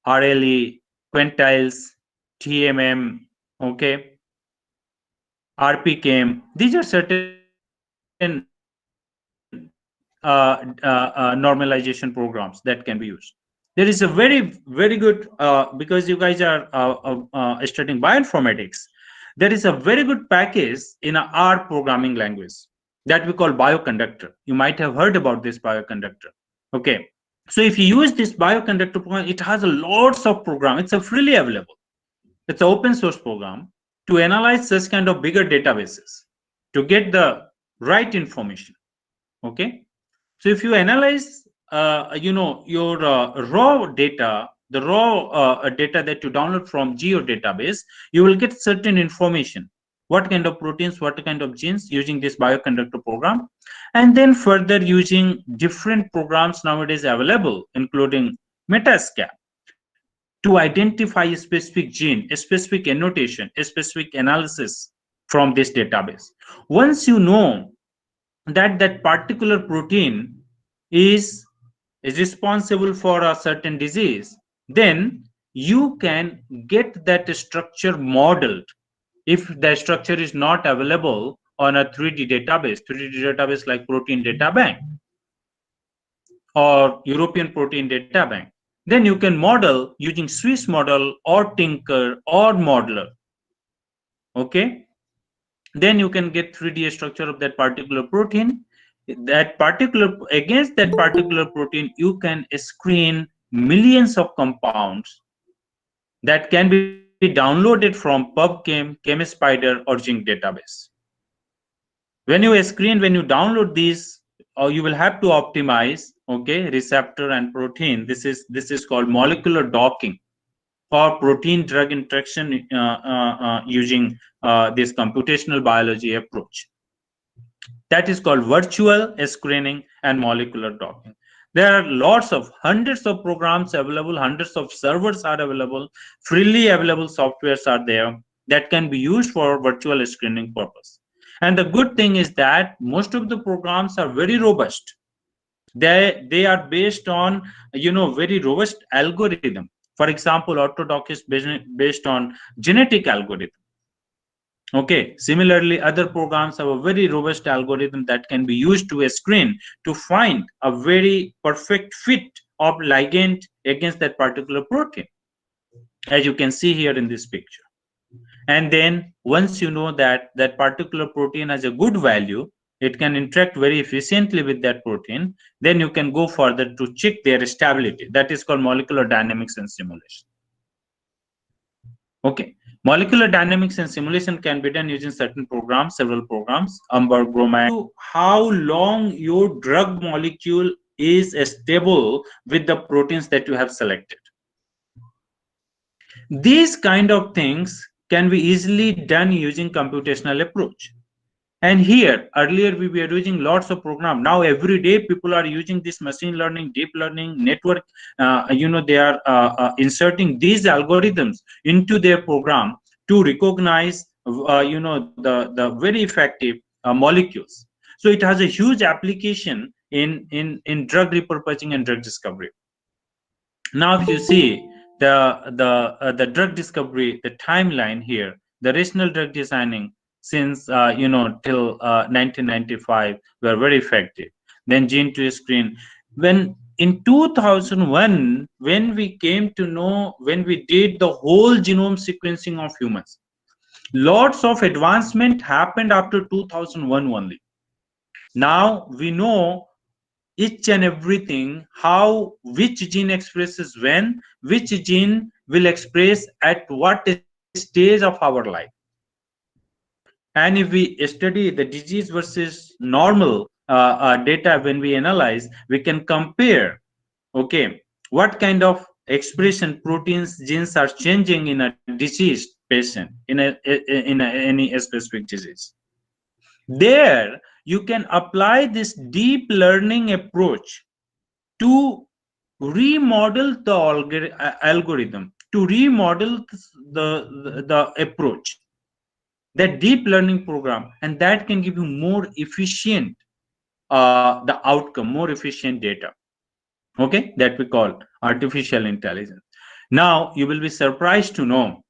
RLE, Quantiles, TMM, okay, RPKM. These are certain normalization programs that can be used. There is a very, very good, because you guys are studying bioinformatics, there is a very good package in a R programming language that we call Bioconductor. You might have heard about this Bioconductor. Okay, so if you use this Bioconductor program, it has a lots of program. It's a freely available. It's an open source program to analyze such kind of bigger databases to get the right information. Okay, so if you analyze, your raw data, the raw data that you download from GEO database, you will get certain information, what kind of proteins, what kind of genes, using this Bioconductor program. And then further using different programs nowadays available, including Metascap, to identify a specific gene, a specific annotation, a specific analysis from this database. Once you know that that particular protein is responsible for a certain disease, then you can get that structure modeled. If the structure is not available on a 3D database like Protein Data Bank or European Protein Data Bank, then you can model using Swiss model or Tinker or Modeler. Okay, then you can get 3D structure of that particular protein, against that particular protein, you can screen millions of compounds that can be downloaded from PubChem, ChemSpider, or Zinc database. When you download these, or you will have to optimize, okay, receptor and protein. This is called molecular docking or protein drug interaction using this computational biology approach. That is called virtual screening and molecular docking. There are hundreds of programs available, hundreds of servers are available, freely available softwares are there that can be used for virtual screening purpose. And the good thing is that most of the programs are very robust. They are based on, very robust algorithm. For example, Autodoc is based on genetic algorithm. Okay, similarly, other programs have a very robust algorithm that can be used to screen to find a very perfect fit of ligand against that particular protein, as you can see here in this picture. And then once you know that that particular protein has a good value, it can interact very efficiently with that protein, then you can go further to check their stability. That is called molecular dynamics and simulation. Okay. Molecular dynamics and simulation can be done using certain programs, several programs, Umber, Gromad. How long your drug molecule is stable with the proteins that you have selected. These kind of things can be easily done using computational approach. And here, earlier we were using lots of programs. Now every day people are using this machine learning, deep learning, network. They are inserting these algorithms into their program to recognize, the very effective molecules. So it has a huge application in drug repurposing and drug discovery. Now, if you see the drug discovery, the timeline here, the rational drug designing since till 1995 were very effective. Then gene to screen. When in 2001, when we came to know, when we did the whole genome sequencing of humans, lots of advancement happened after 2001 only. Now we know each and everything, how which gene expresses when, which gene will express at what stage of our life. And if we study the disease versus normal data, when we analyze, we can compare, okay, what kind of expression proteins, genes are changing in a diseased patient, in any specific disease. There, you can apply this deep learning approach to remodel the algorithm, to remodel the approach, that deep learning program, and that can give you more efficient the outcome, more efficient data. Okay, that we call artificial intelligence. Now you will be surprised to know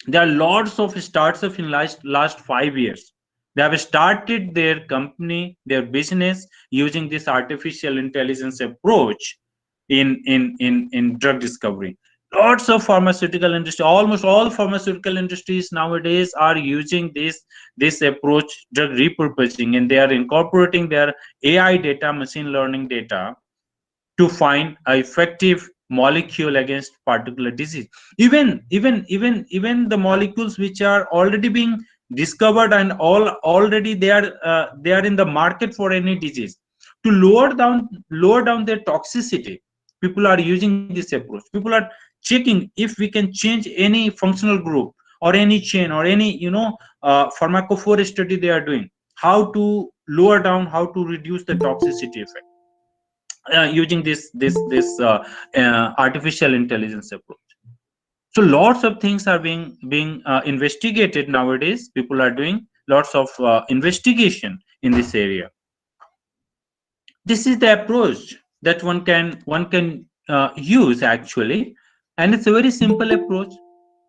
there are lots of startups in last 5 years. They have started their company, their business using this artificial intelligence approach in drug discovery. Lots of pharmaceutical industry, almost all pharmaceutical industries nowadays are using this approach, drug repurposing, and they are incorporating their AI data, machine learning data, to find an effective molecule against particular disease. Even the molecules which are already being discovered and already they are in the market for any disease, to lower down their toxicity, people are using this approach. People are checking if we can change any functional group or any chain or any pharmacophore study they are doing, how to lower down, how to reduce the toxicity effect using this artificial intelligence approach. So lots of things are being investigated nowadays. People are doing lots of investigation in this area. This is the approach that one can use actually, and it's a very simple approach.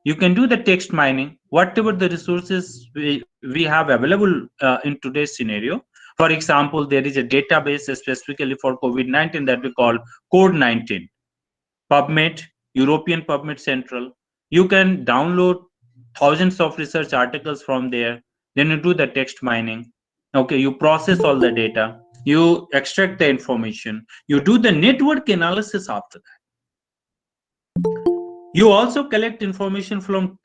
You can do the text mining, whatever the resources we have available in today's scenario. For example, there is a database specifically for COVID-19 that we call Code19, PubMed, European PubMed Central. You can download thousands of research articles from there. Then you do the text mining. Okay, you process all the data. you extract the information, you do the network analysis after that. You also collect information from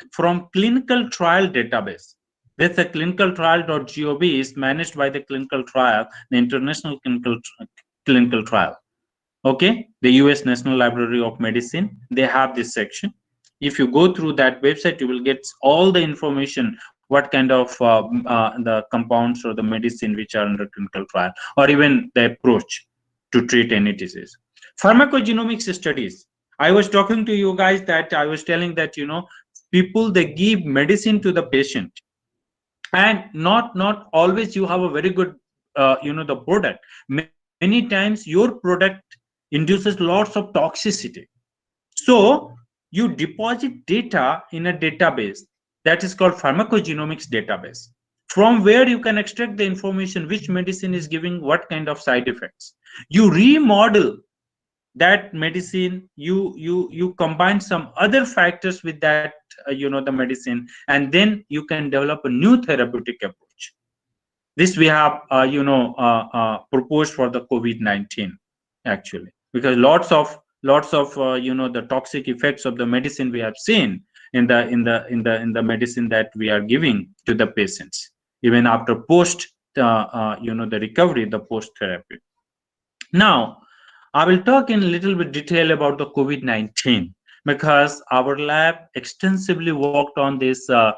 clinical trial database. This the clinicaltrial.gov is managed by the clinical trial, the international clinical trial. Okay, the US National Library of Medicine, they have this section. If you go through that website, you will get all the information, what kind of the compounds or the medicine which are under clinical trial, or even the approach to treat any disease. Pharmacogenomics studies. I was talking to you guys that I was telling that, you know, people, they give medicine to the patient, and not always you have a very good you know, the product. Many times your product induces lots of toxicity. So you deposit data in a database that is called pharmacogenomics database, from where you can extract the information which medicine is giving what kind of side effects. You remodel that medicine, you combine some other factors with that you know, the medicine, and then you can develop a new therapeutic approach. This we have you know, proposed for the COVID-19 actually, because lots of you know, the toxic effects of the medicine we have seen in the medicine that we are giving to the patients, even after post you know, the recovery, the post therapy. Now I will talk in a little bit detail about the COVID-19, because our lab extensively worked on this the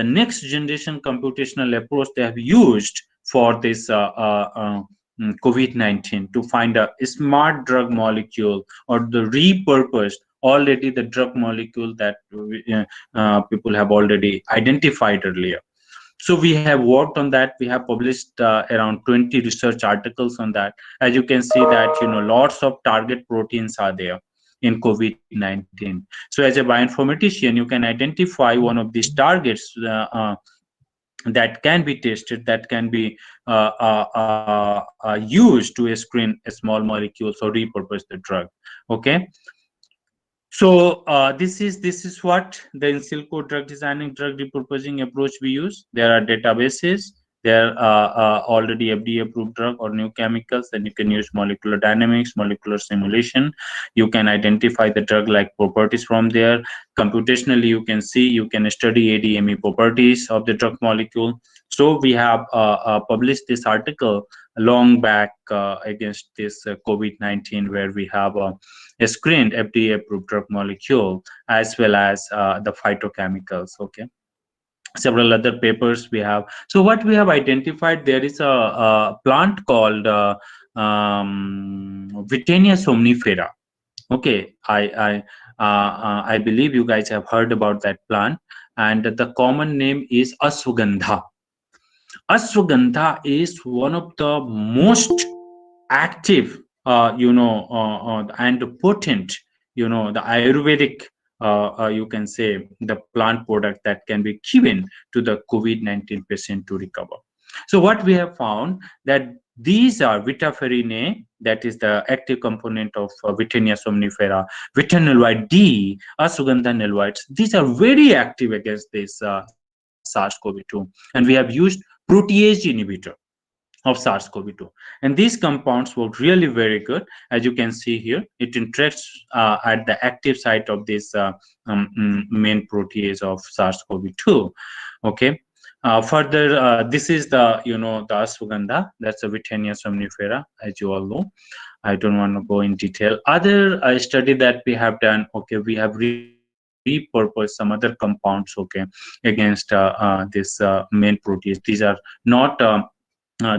next generation computational approach they have used for this COVID-19 to find a smart drug molecule, or the repurposed already the drug molecule that people have already identified earlier. So we have worked on that. We have published around 20 research articles on that. As you can see that, you know, lots of target proteins are there in COVID-19. So as a bioinformatician, you can identify one of these targets that can be tested, that can be used to screen a small molecules or repurpose the drug. Okay. So this is what the in silico drug designing, drug repurposing approach we use. There are databases. There are already FDA approved drug or new chemicals. Then you can use molecular dynamics, molecular simulation. You can identify the drug-like properties from there. Computationally, you can see, you can study ADME properties of the drug molecule. So we have published this article long back against this COVID-19, where we have a screened FDA approved drug molecule, as well as the phytochemicals. Okay, several other papers we have. So what we have identified, there is a plant called Wittenia somnifera. Okay, I believe you guys have heard about that plant, and the common name is ashwagandha. Ashwagandha is one of the most active you know, and potent, you know, the Ayurvedic you can say the plant product that can be given to the COVID-19 patient to recover. So what we have found, that these are vitaferine, that is the active component of Wittenia somnifera, Vitanilwide D, ashwagandha nilwites. These are very active against this SARS-CoV-2, and we have used protease inhibitor of SARS-CoV-2, and these compounds work really very good. As you can see here, it interacts at the active site of this main protease of SARS-CoV-2. Okay, further this is the, you know, the ashwagandha, that's the Wittenia somnifera, as you all know. I don't want to go in detail. Other study that we have done, okay, we have repurpose some other compounds, okay, against this main protease. These are not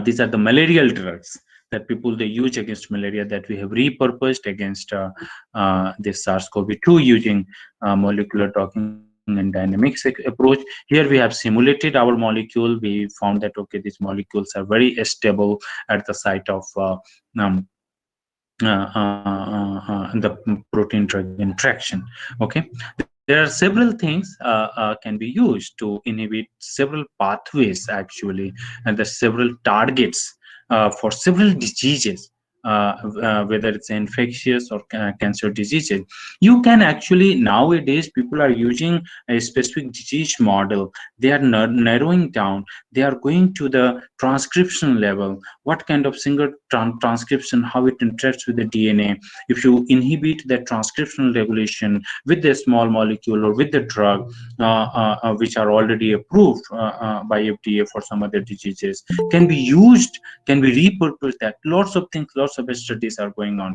these are the malarial drugs that people they use against malaria, that we have repurposed against this SARS-CoV-2 using molecular talking and dynamics approach. Here we have simulated our molecule. We found that, okay, these molecules are very stable at the site of the protein drug interaction. Okay, there are several things can be used to inhibit several pathways actually, and the several targets for several diseases. whether it's infectious or cancer diseases. You can actually, nowadays people are using a specific disease model. They are narrowing down. They are going to the transcription level. What kind of single transcription, how it interacts with the DNA. If you inhibit the transcriptional regulation with the small molecule or with the drug, which are already approved by FDA for some other diseases, can be used, can be repurposed. That lots of things, lots of studies are going on.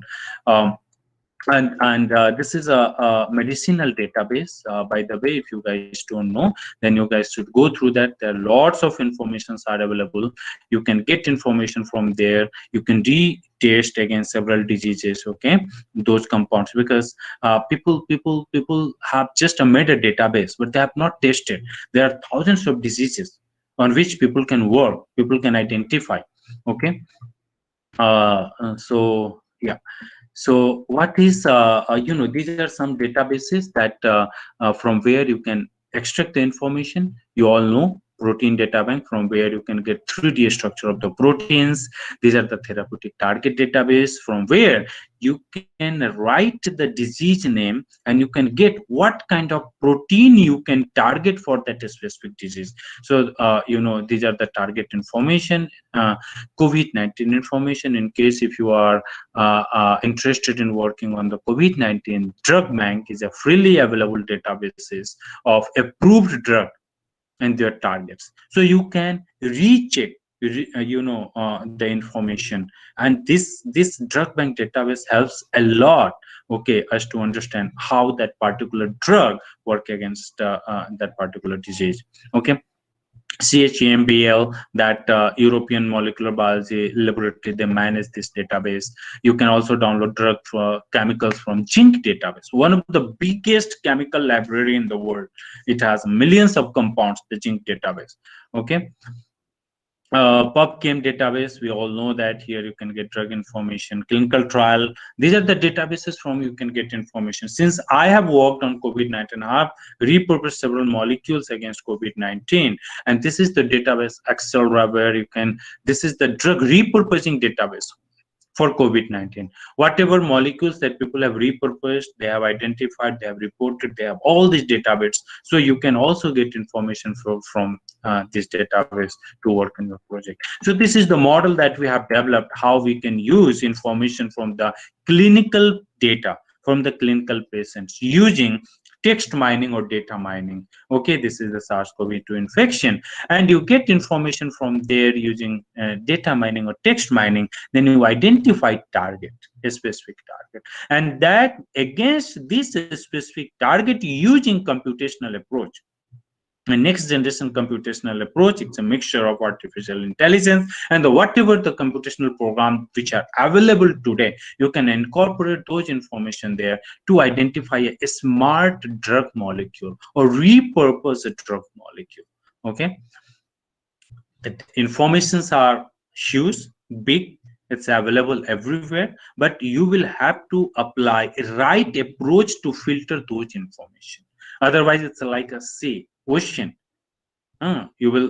This is a medicinal database, by the way. If you guys don't know, then you guys should go through that. There are lots of informations are available. You can get information from there. You can retest against several diseases, okay, those compounds, because people have just made a database, but they have not tested. There are thousands of diseases on which people can work, people can identify, okay. So yeah. So what is, these are some databases that from where you can extract the information. You all know protein data bank, from where you can get 3D structure of the proteins. These are the therapeutic target database, from where you can write the disease name and you can get what kind of protein you can target for that specific disease. So these are the target information, COVID-19 information. In case if you are interested in working on the COVID-19, drug bank is a freely available databases of approved drug and their targets, so you can recheck the information. And this drug bank database helps a lot, okay, us to understand how that particular drug work against that particular disease, okay. CHEMBL, that European Molecular Biology Laboratory, they manage this database. You can also download drug chemicals from Zinc database, one of the biggest chemical library in the world. It has millions of compounds, the Zinc database, okay. PubChem database, we all know that here you can get drug information, clinical trial. These are the databases from you can get information. Since I have worked on COVID-19, I have repurposed several molecules against COVID-19, and this is the database Accelera, where you can, this is the drug repurposing database for COVID-19. Whatever molecules that people have repurposed, they have identified, they have reported, they have all these databases. So you can also get information from this database to work on your project. So this is the model that we have developed, how we can use information from the clinical data, from the clinical patients, using text mining or data mining. Okay, this is the SARS-CoV-2 infection, and you get information from there using data mining or text mining. Then you identify target, a specific target, and that against this specific target using computational approach. A next generation computational approach, it's a mixture of artificial intelligence and whatever the computational program which are available today. You can incorporate those information there to identify a smart drug molecule or repurpose a drug molecule, okay. The informations are huge, big, it's available everywhere, but you will have to apply a right approach to filter those information. Otherwise it's like a ocean. It will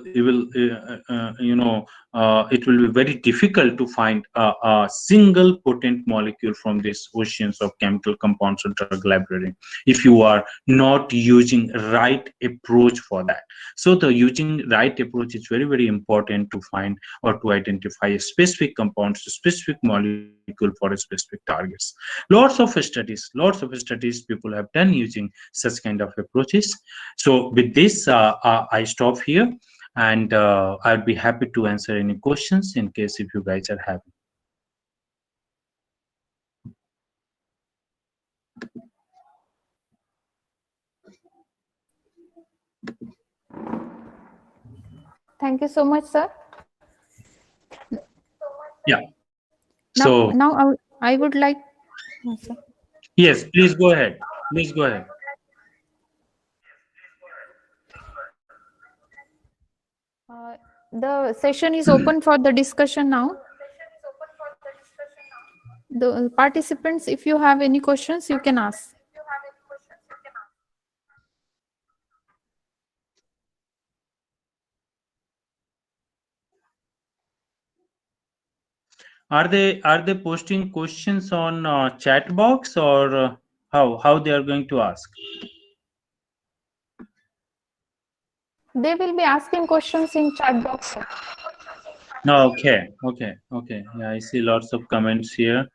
be very difficult to find a single potent molecule from these oceans of chemical compounds or drug library if you are not using right approach for that. So the using right approach is very, very important to find or to identify a specific compounds, a specific molecule for a specific targets. Lots of studies people have done using such kind of approaches. So with this, I stop here, and I'll be happy to answer any questions in case if you guys are having. Thank you so much, sir. Yeah. Now I would like. Sir. Yes, please go ahead. Please go ahead. The session is open for the discussion now. The participants, if you have any questions, you can ask. Are they posting questions on chat box, or how they are going to ask? They will be asking questions in chat box, sir. No, okay. Yeah, I see lots of comments here.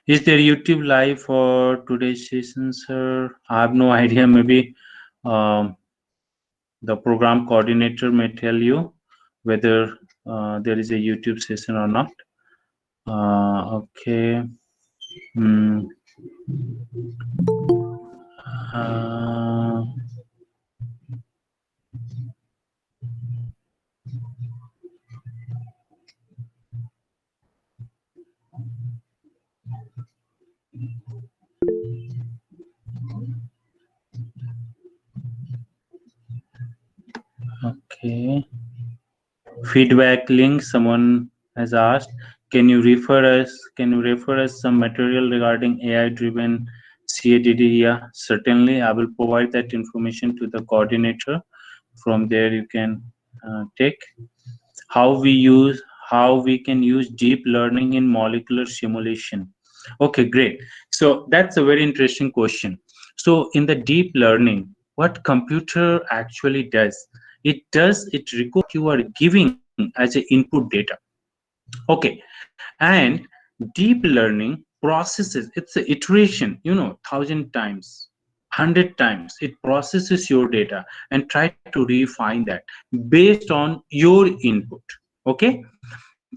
Is there YouTube live for today's session, sir? I have no idea. Maybe the program coordinator may tell you whether there is a YouTube session or not. Okay. Okay. Feedback link. Someone has asked, can you refer us some material regarding AI-driven CADD? Yeah, certainly. I will provide that information to the coordinator. From there, you can take how we can use deep learning in molecular simulation. Okay, great. So that's a very interesting question. So in the deep learning, what computer actually does, it records you are giving as an input data. Okay, and deep learning processes, it's an iteration, 1,000 times, 100 times. It processes your data and try to refine that based on your input. Okay,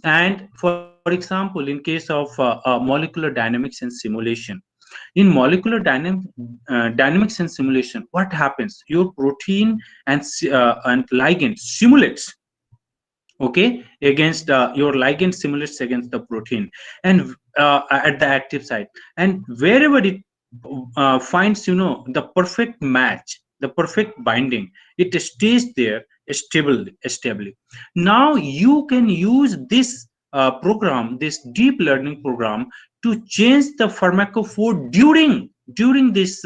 and for example, in case of molecular dynamics and simulation, in molecular dynamics and simulation, what happens? Your protein and ligand simulates, okay, against your ligand simulates against the protein, and at the active site, and wherever it finds the perfect match, the perfect binding, it stays there stably. Now you can use this program, this deep learning program, to change the pharmacophore during this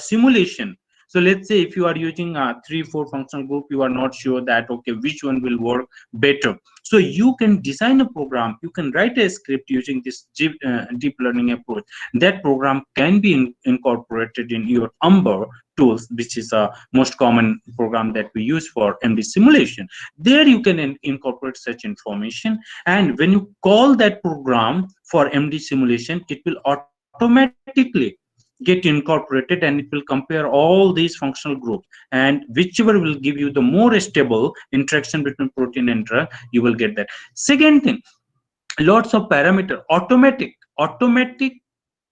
simulation. So let's say if you are using 3-4 functional group, you are not sure that, okay, which one will work better. So you can design a program, you can write a script using this deep learning approach. That program can be incorporated in your Umber tools, which is a most common program that we use for MD simulation. There you can incorporate such information, and when you call that program for MD simulation, it will automatically get incorporated, and it will compare all these functional groups, and whichever will give you the more stable interaction between protein and drug, you will get that. Second thing, lots of parameter, automatic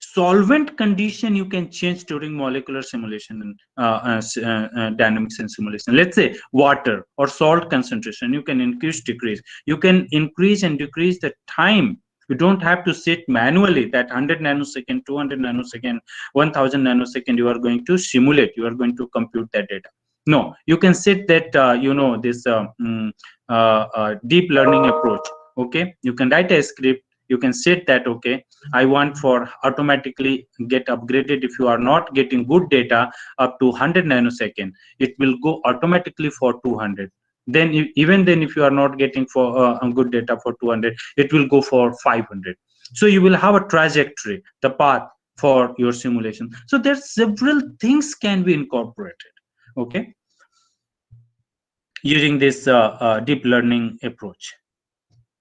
solvent condition you can change during molecular simulation and dynamics and simulation. Let's say water or salt concentration, you can increase, decrease, you can increase and decrease the time. You don't have to sit manually that 100 nanosecond, 200 nanosecond, 1000 nanosecond you are going to simulate, you are going to compute that data. No, you can set that this deep learning approach. Okay, you can write a script, you can set that, okay, I want for automatically get upgraded. If you are not getting good data up to 100 nanosecond, it will go automatically for 200. Then even then, if you are not getting for good data for 200, it will go for 500. So you will have a trajectory, the path for your simulation. So there's several things can be incorporated, okay, using this deep learning approach.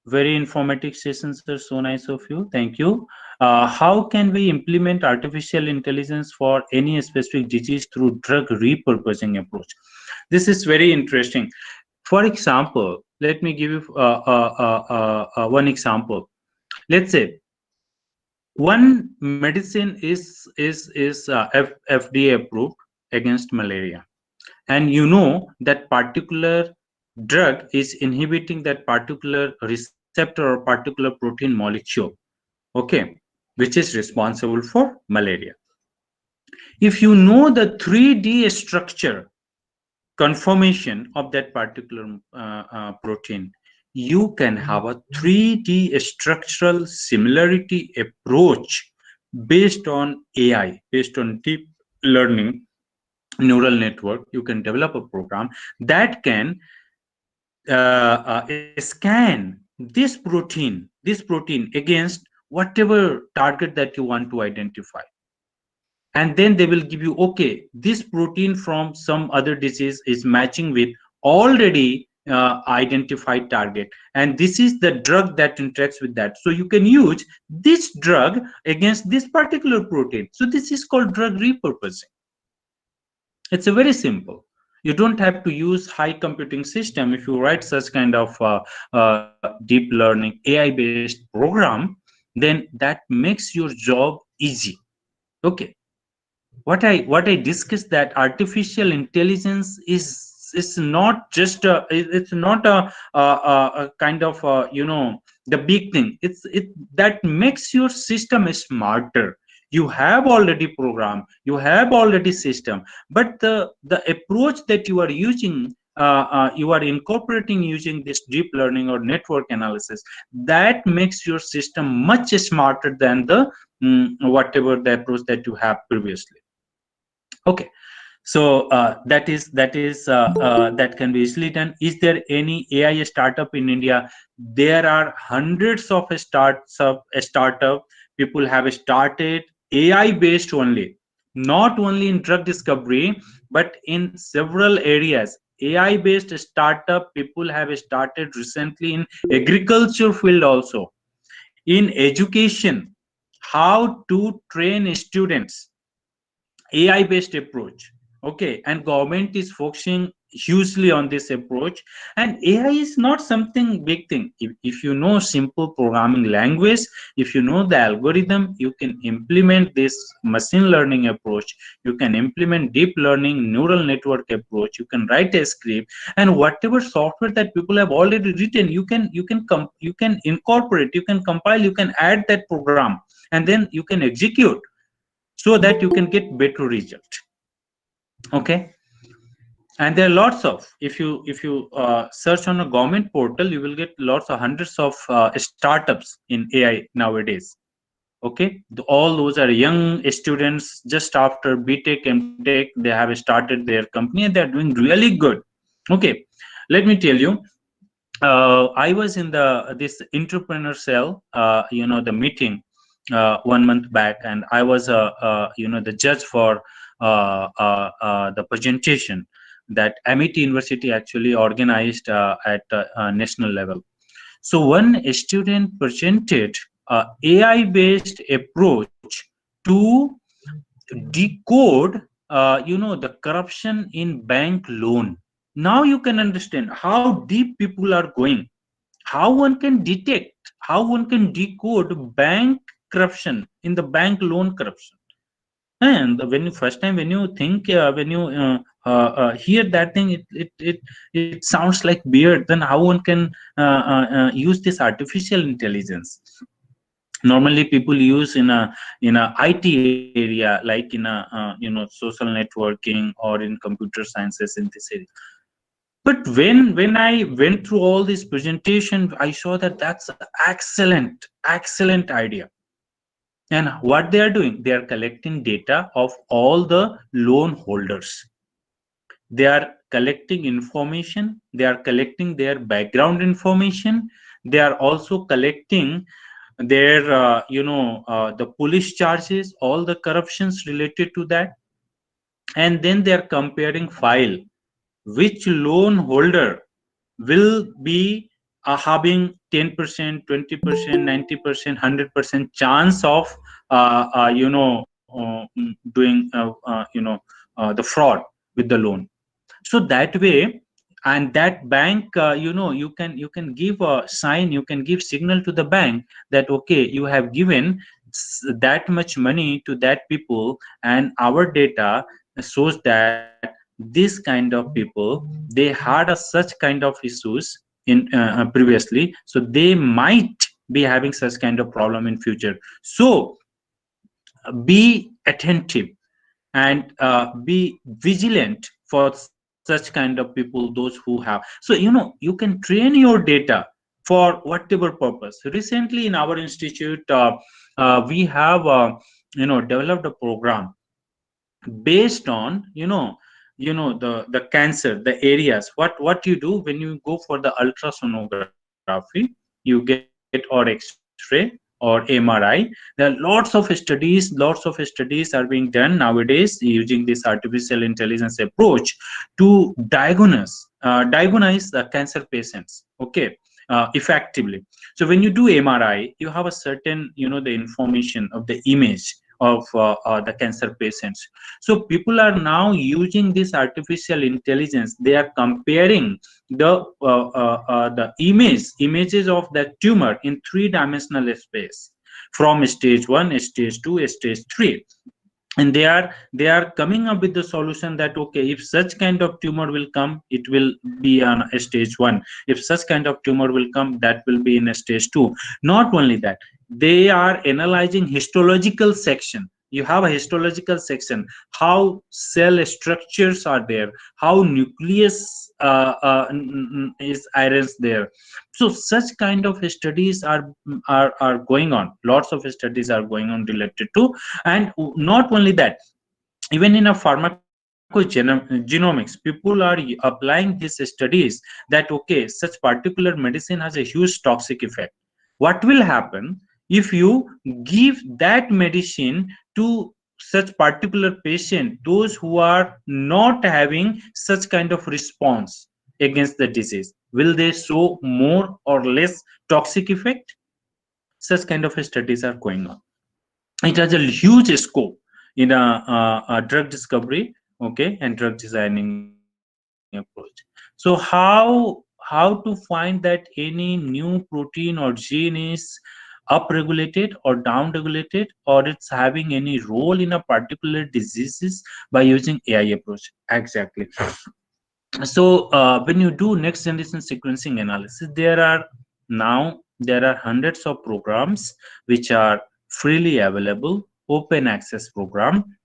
Very informative sessions, sir. So nice of you. Thank you. How can we implement artificial intelligence for any specific disease through drug repurposing approach? This is very interesting. For example, let me give you one example. Let's say one medicine is FDA approved against malaria, and you know that particular drug is inhibiting that particular receptor or particular protein molecule, okay, which is responsible for malaria. If you know the 3D structure conformation of that particular protein, you can have a 3D structural similarity approach based on AI, based on deep learning, neural network, you can develop a program that can scan this protein against whatever target that you want to identify, and then they will give you, okay, this protein from some other disease is matching with already identified target, and this is the drug that interacts with that, so you can use this drug against this particular protein. So this is called drug repurposing. It's a very simple. You don't have to use high computing system. If you write such kind of deep learning AI based program, then that makes your job easy. Okay, what I discussed, that artificial intelligence is not just it's not a kind of the big thing. It that makes your system smarter. You have already program, you have already system, but the approach that you are using, you are incorporating using this deep learning or network analysis, that makes your system much smarter than the whatever the approach that you have previously. Okay, so that can be easily done. Is there any AI startup in India? There are hundreds of startup. People have started AI based only, not only in drug discovery, but in several areas. AI based startup people have started recently in agriculture field also, in education, how to train students, AI based approach. Okay, and government is focusing hugely on this approach. And AI is not something big thing. If you know simple programming language, if you know the algorithm, you can implement this machine learning approach, you can implement deep learning neural network approach, you can write a script, and whatever software that people have already written, you can incorporate, you can compile, you can add that program, and then you can execute, so that you can get better result. Okay, and there are lots of, if you search on a government portal, you will get lots of hundreds of startups in AI nowadays. Okay, all those are young students just after BTech MTech, they have started their company and they are doing really good. Okay, let me tell you, I was in this entrepreneur cell, the meeting 1 month back, and I was the judge for the presentation that Amity University actually organized at national level. So one student presented AI based approach to decode the corruption in bank loan. Now you can understand how deep people are going, how one can detect, how one can decode bank corruption in the bank loan corruption. And when you first time when you think when you hear that thing, it sounds like weird. Then how one can use this artificial intelligence? Normally people use in a IT area, like in a social networking or in computer sciences in this area. But when I went through all this presentation, I saw that that's an excellent idea. And what they are doing, they are collecting data of all the loan holders. They are collecting information, they are collecting their background information, they are also collecting their the police charges, all the corruptions related to that, and then they are comparing file, which loan holder will be having 10%, 20%, 90%, 100% chance of doing the fraud with the loan. So that way, and that bank you can give a sign, you can give signal to the bank that okay, you have given that much money to that people, and our data shows that this kind of people, they had such kind of issues in previously, so they might be having such kind of problem in future. So be attentive and be vigilant for such kind of people, those who have. So you can train your data for whatever purpose. Recently in our institute we have developed a program based on the cancer, the areas. What you do when you go for the ultrasonography, you get or X-ray or MRI. There are lots of studies are being done nowadays using this artificial intelligence approach to diagnose the cancer patients, okay, effectively. So when you do MRI, you have a certain, the information of the image of the cancer patients. So people are now using this artificial intelligence. They are comparing the images of the tumor in three-dimensional space, from stage 1, stage 2, stage 3, and they are coming up with the solution that, okay, if such kind of tumor will come, it will be on a stage 1. If such kind of tumor will come, that will be in a stage 2. Not only that, they are analyzing histological section. You have a histological section, how cell structures are there, how nucleus is arranged there. So such kind of studies are going on. Lots of studies are going on related to. And not only that, even in a pharmacogenomics, people are applying these studies that, okay, such particular medicine has a huge toxic effect. What will happen if you give that medicine to such particular patient, those who are not having such kind of response against the disease? Will they show more or less toxic effect? Such kind of studies are going on. It has a huge scope in a drug discovery, okay, and drug designing approach. So how to find that any new protein or gene is upregulated or downregulated, or it's having any role in a particular diseases by using AI approach? Exactly. So when you do next generation sequencing analysis, there are hundreds of programs which are freely available, open access program.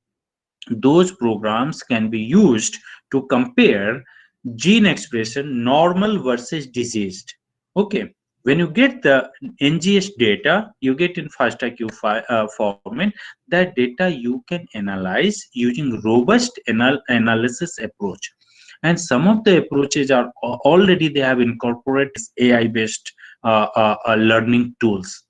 Those programs can be used to compare gene expression normal versus diseased. Okay, when you get the NGS data, you get in FASTAQ format. That data you can analyze using robust analysis approach. And some of the approaches are already, they have incorporated AI based learning tools,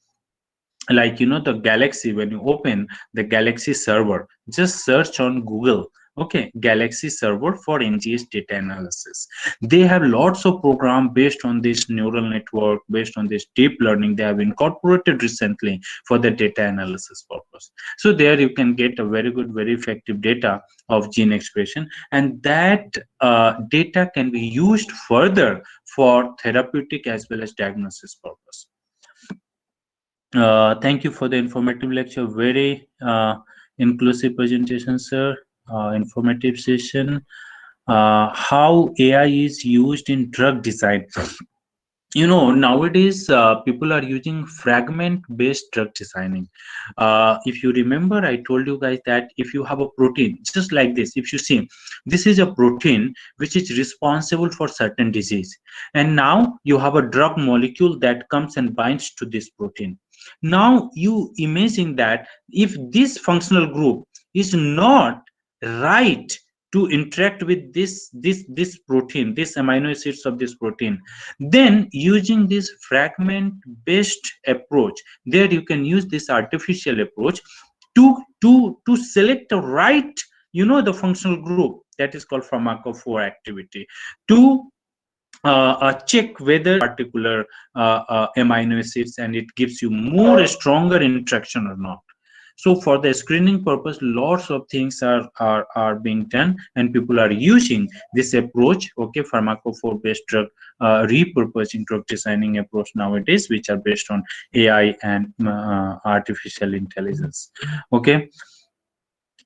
like the Galaxy. When you open the Galaxy server, just search on Google, okay, Galaxy server for NGS data analysis. They have lots of program based on this neural network, based on this deep learning. They have incorporated recently for the data analysis purpose. So there you can get a very good, very effective data of gene expression, and that data can be used further for therapeutic as well as diagnosis purpose. Thank you for the informative lecture. Very inclusive presentation, sir. Informative session. How AI is used in drug design. Nowadays people are using fragment-based drug designing. If you remember, I told you guys that if you have a protein, just like this, if you see, this is a protein which is responsible for certain disease, and now you have a drug molecule that comes and binds to this protein. Now you imagine that if this functional group is not right to interact with this protein, this amino acids of this protein, then using this fragment based approach, there you can use this artificial approach to select the right, the functional group, that is called pharmacophore activity, to check whether particular amino acids, and it gives you more stronger interaction or not. So for the screening purpose, lots of things are being done, and people are using this approach, okay, pharmacophore based drug repurposing drug designing approach nowadays, which are based on AI and artificial intelligence. Okay.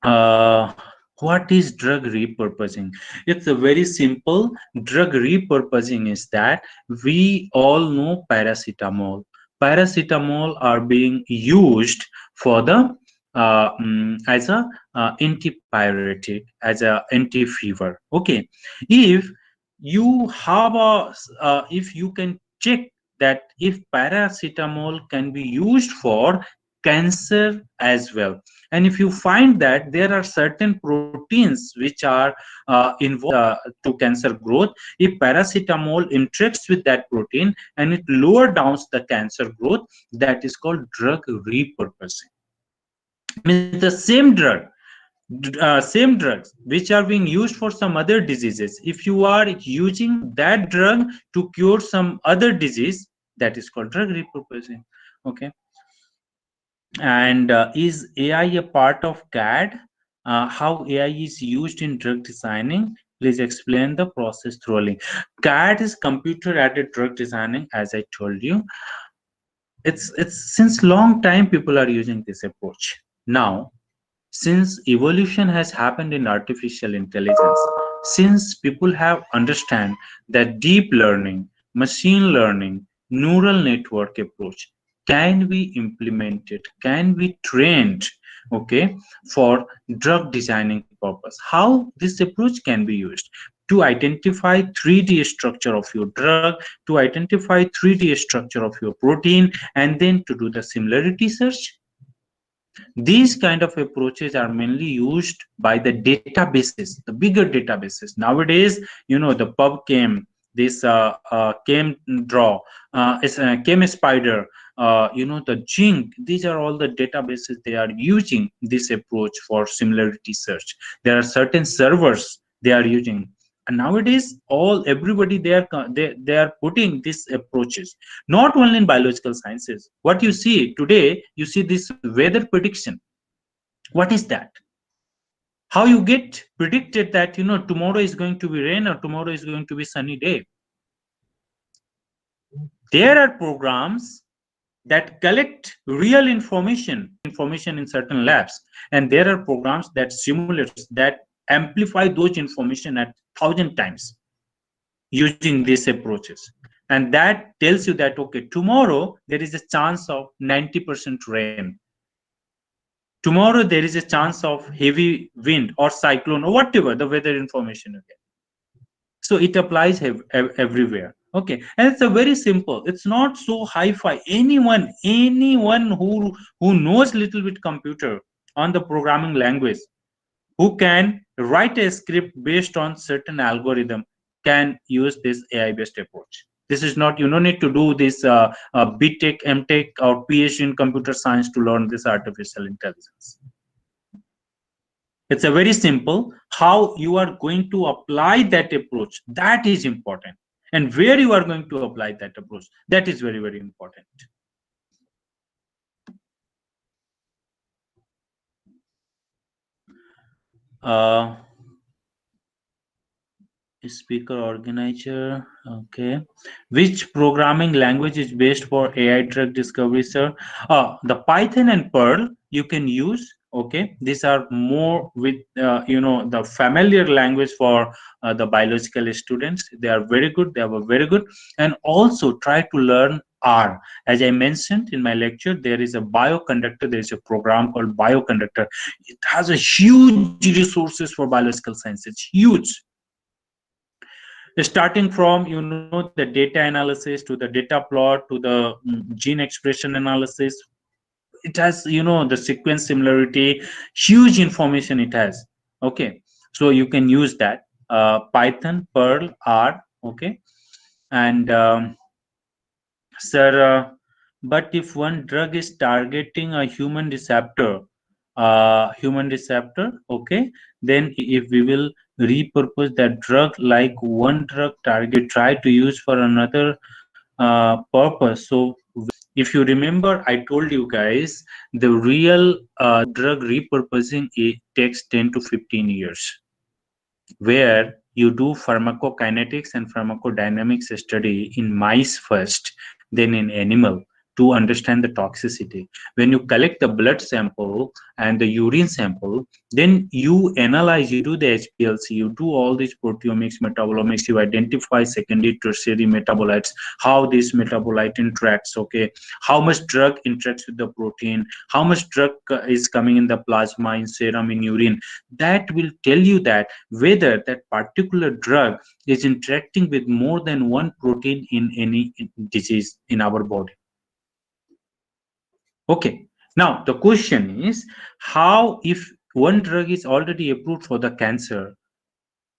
What is drug repurposing? It's a very simple. Drug repurposing is that we all know paracetamol. Paracetamol are being used for the as a antipyretic, as a anti-fever. Okay, if you have if you can check that if paracetamol can be used for cancer as well. And if you find that there are certain proteins which are involved to cancer growth, if paracetamol interacts with that protein and it lower downs the cancer growth, that is called drug repurposing. Means the same drug, same drugs which are being used for some other diseases, if you are using that drug to cure some other disease, that is called drug repurposing. Okay. And is AI a part of CAD? How AI is used in drug designing? Please explain the process thoroughly. CAD is computer-aided drug designing, as I told you. It's since long time people are using this approach. Now, since evolution has happened in artificial intelligence, since people have understand that deep learning, machine learning, neural network approach can be implemented, can be trained, okay, for drug designing purpose. How this approach can be used? To identify 3D structure of your drug, to identify 3D structure of your protein, and then to do the similarity search. These kind of approaches are mainly used by the databases, the bigger databases. Nowadays, you know, the PubChem, this ChemDraw, ChemSpider, you know, the Jink, these are all the databases they are using this approach for similarity search. There are certain servers they are using. And nowadays, everybody they are putting these approaches, not only in biological sciences. What you see today, you see this weather prediction. What is that? How you get predicted that, you know, tomorrow is going to be rain or tomorrow is going to be sunny day? There are programs that collect real information in certain labs, and there are programs that simulates, that amplify those information at 1,000 times using these approaches, and that tells you that, okay, tomorrow there is a chance of 90% rain, tomorrow there is a chance of heavy wind or cyclone or whatever the weather information you get. So it applies everywhere. Okay, and it's a very simple, it's not so hi-fi. Anyone who knows little bit computer on the programming language, who can write a script based on certain algorithm, can use this AI based approach. This is not, you don't need to do this BTech, MTech or PhD in computer science to learn this artificial intelligence. It's a very simple, how you are going to apply that approach, that is important. And where you are going to apply that approach, that is very, very important. Speaker organizer, okay. Which programming language is best for AI drug discovery, sir? The Python and Perl you can use. Okay, these are more with you know, the familiar language for the biological students. They are very good, they are very good. And also try to learn R. As I mentioned in my lecture, there is a bioconductor, there is a program called bioconductor. It has a huge resources for biological science. It's huge, starting from, you know, the data analysis to the data plot to the gene expression analysis. It has, you know, the sequence similarity, huge information it has. Okay, so you can use that, Python, Perl, R. Okay. And sir, but if one drug is targeting a human receptor, okay, then if we will repurpose that drug, like one drug target try to use for another purpose. So if you remember, I told you guys, the real drug repurposing, it takes 10 to 15 years, where you do pharmacokinetics and pharmacodynamics study in mice first, then in animal, to understand the toxicity. When you collect the blood sample and the urine sample, then you analyze, you do the HPLC, you do all these proteomics, metabolomics, you identify secondary, tertiary metabolites, how this metabolite interacts, okay, how much drug interacts with the protein, how much drug is coming in the plasma, in serum, in urine. That will tell you that whether that particular drug is interacting with more than one protein in any disease in our body. Okay, Now, the question is, how, if one drug is already approved for the cancer,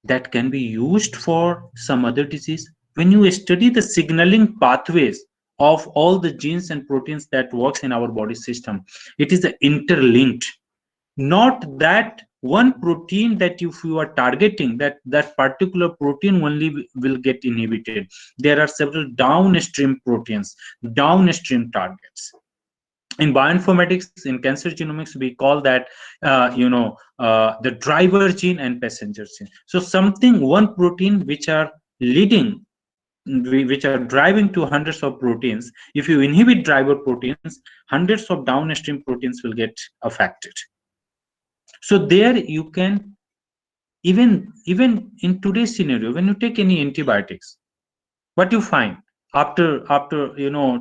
that can be used for some other disease? When you study the signaling pathways of all the genes and proteins that works in our body system, it is interlinked. Not that one protein that if you are targeting, that particular protein only will get inhibited. There are several downstream proteins, downstream targets. In bioinformatics, in cancer genomics, we call that the driver gene and passenger gene. So one protein which are leading, which are driving to hundreds of proteins. If you inhibit driver proteins, hundreds of downstream proteins will get affected. So there you can, even in today's scenario, when you take any antibiotics, what you find after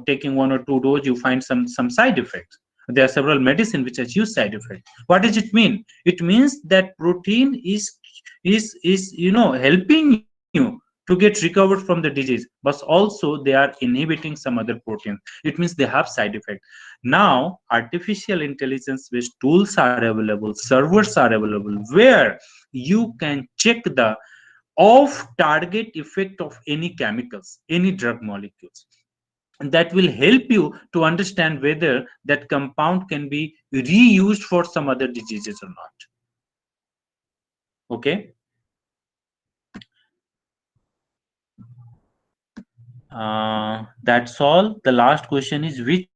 taking 1 or 2 doses, you find some side effects. There are several medicines which has huge side effects. What does it mean? It means that protein is helping you to get recovered from the disease, but also they are inhibiting some other proteins. It means they have side effects. Now, artificial intelligence based tools are available, servers are available, where you can check the off-target effect of any chemicals, any drug molecules. And that will help you to understand whether that compound can be reused for some other diseases or not. Okay. That's all. The last question is, which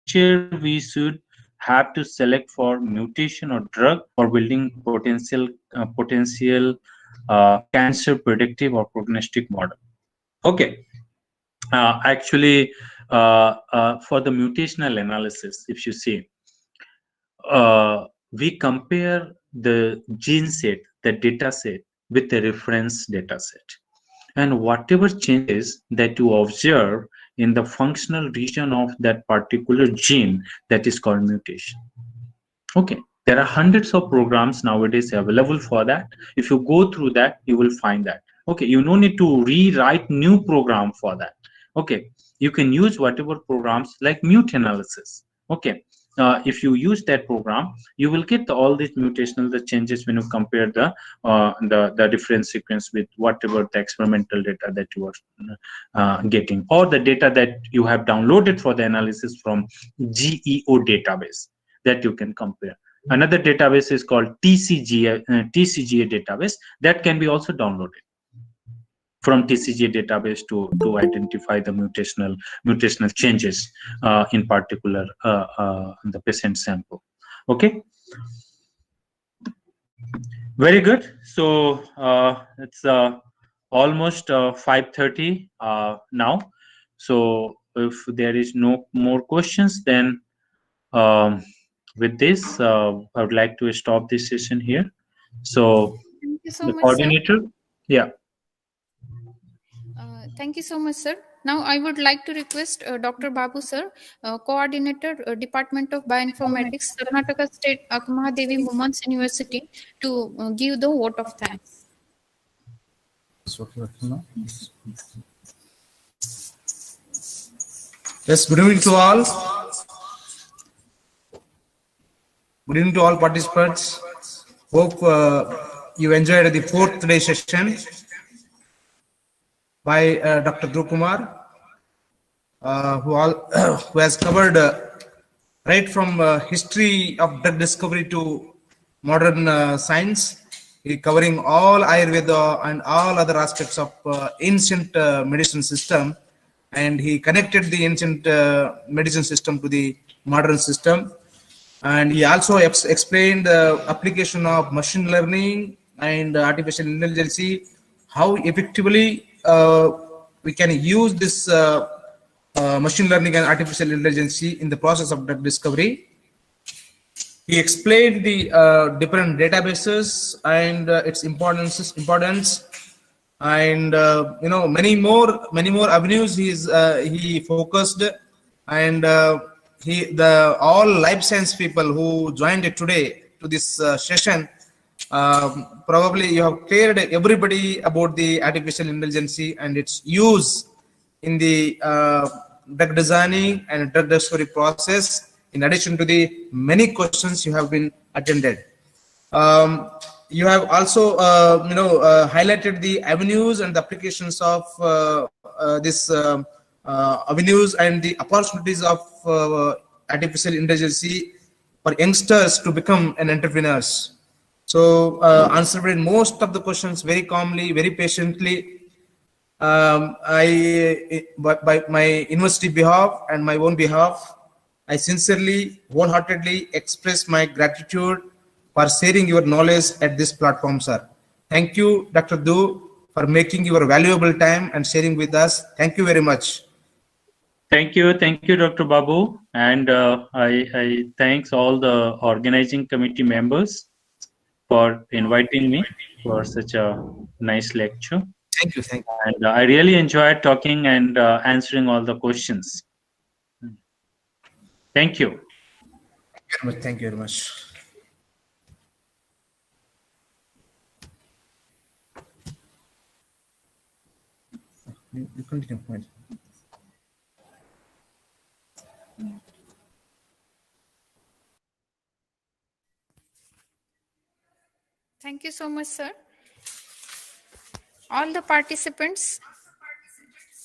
feature we should have to select for mutation or drug for building potential cancer predictive or prognostic model? Okay. Actually, for the mutational analysis, if you see, we compare the gene set, the data set, with the reference data set. And whatever changes that you observe in the functional region of that particular gene, that is called mutation. Okay. There are hundreds of programs nowadays available for that. If you go through that, you will find that. Okay, you don't need to rewrite new program for that. Okay, you can use whatever programs like MuteAnalysis. Okay, if you use that program, you will get all these mutational changes when you compare the different sequence with whatever the experimental data that you are getting, or the data that you have downloaded for the analysis from GEO database that you can compare. Another database is called TCGA database that can be also downloaded from TCGA database to identify the mutational changes in particular the patient sample. Okay, very good. So it's almost 5:30 now. So if there is no more questions, then with this, I would like to stop this session here. So thank you so the much, coordinator, sir. Yeah. Thank you so much, sir. Now I would like to request Dr. Babu, sir, Coordinator, Department of Bioinformatics, Karnataka State Akmahadevi Women's University, to give the vote of thanks. Yes, good evening to all. Good evening to all participants. Hope you enjoyed the 4th day session by Dr. Dhruv Kumar, who has covered right from history of drug discovery to modern science, covering all Ayurveda and all other aspects of ancient medicine system, and he connected the ancient medicine system to the modern system. And he also explained the application of machine learning and artificial intelligence, how effectively we can use this machine learning and artificial intelligence in the process of drug discovery. He explained the different databases and its importance, and many more avenues he focused, and all life science people who joined today to this session, probably you have cleared everybody about the artificial intelligence and its use in the drug designing and drug discovery process, in addition to the many questions you have been attended. You have also, highlighted the avenues and the applications of this avenues and the opportunities of artificial intelligence for youngsters to become an entrepreneurs. So answered most of the questions very calmly, very patiently. By my university behalf and my own behalf, I sincerely, wholeheartedly express my gratitude for sharing your knowledge at this platform, sir. Thank you, Dr. Du, for making your valuable time and sharing with us. Thank you very much. Thank you, Dr. Babu, and I thanks all the organizing committee members for inviting me for such a nice lecture. Thank you. And I really enjoyed talking and answering all the questions. Thank you. Thank you very much. You continue. Thank you so much, sir. All the participants,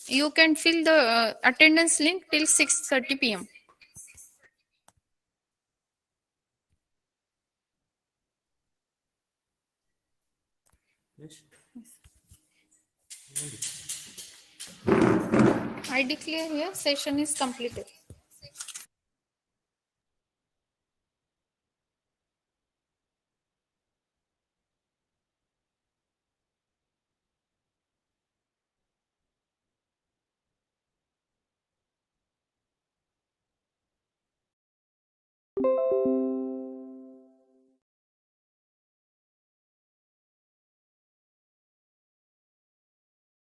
you can fill the attendance link till 6:30 p.m. I declare here session is completed.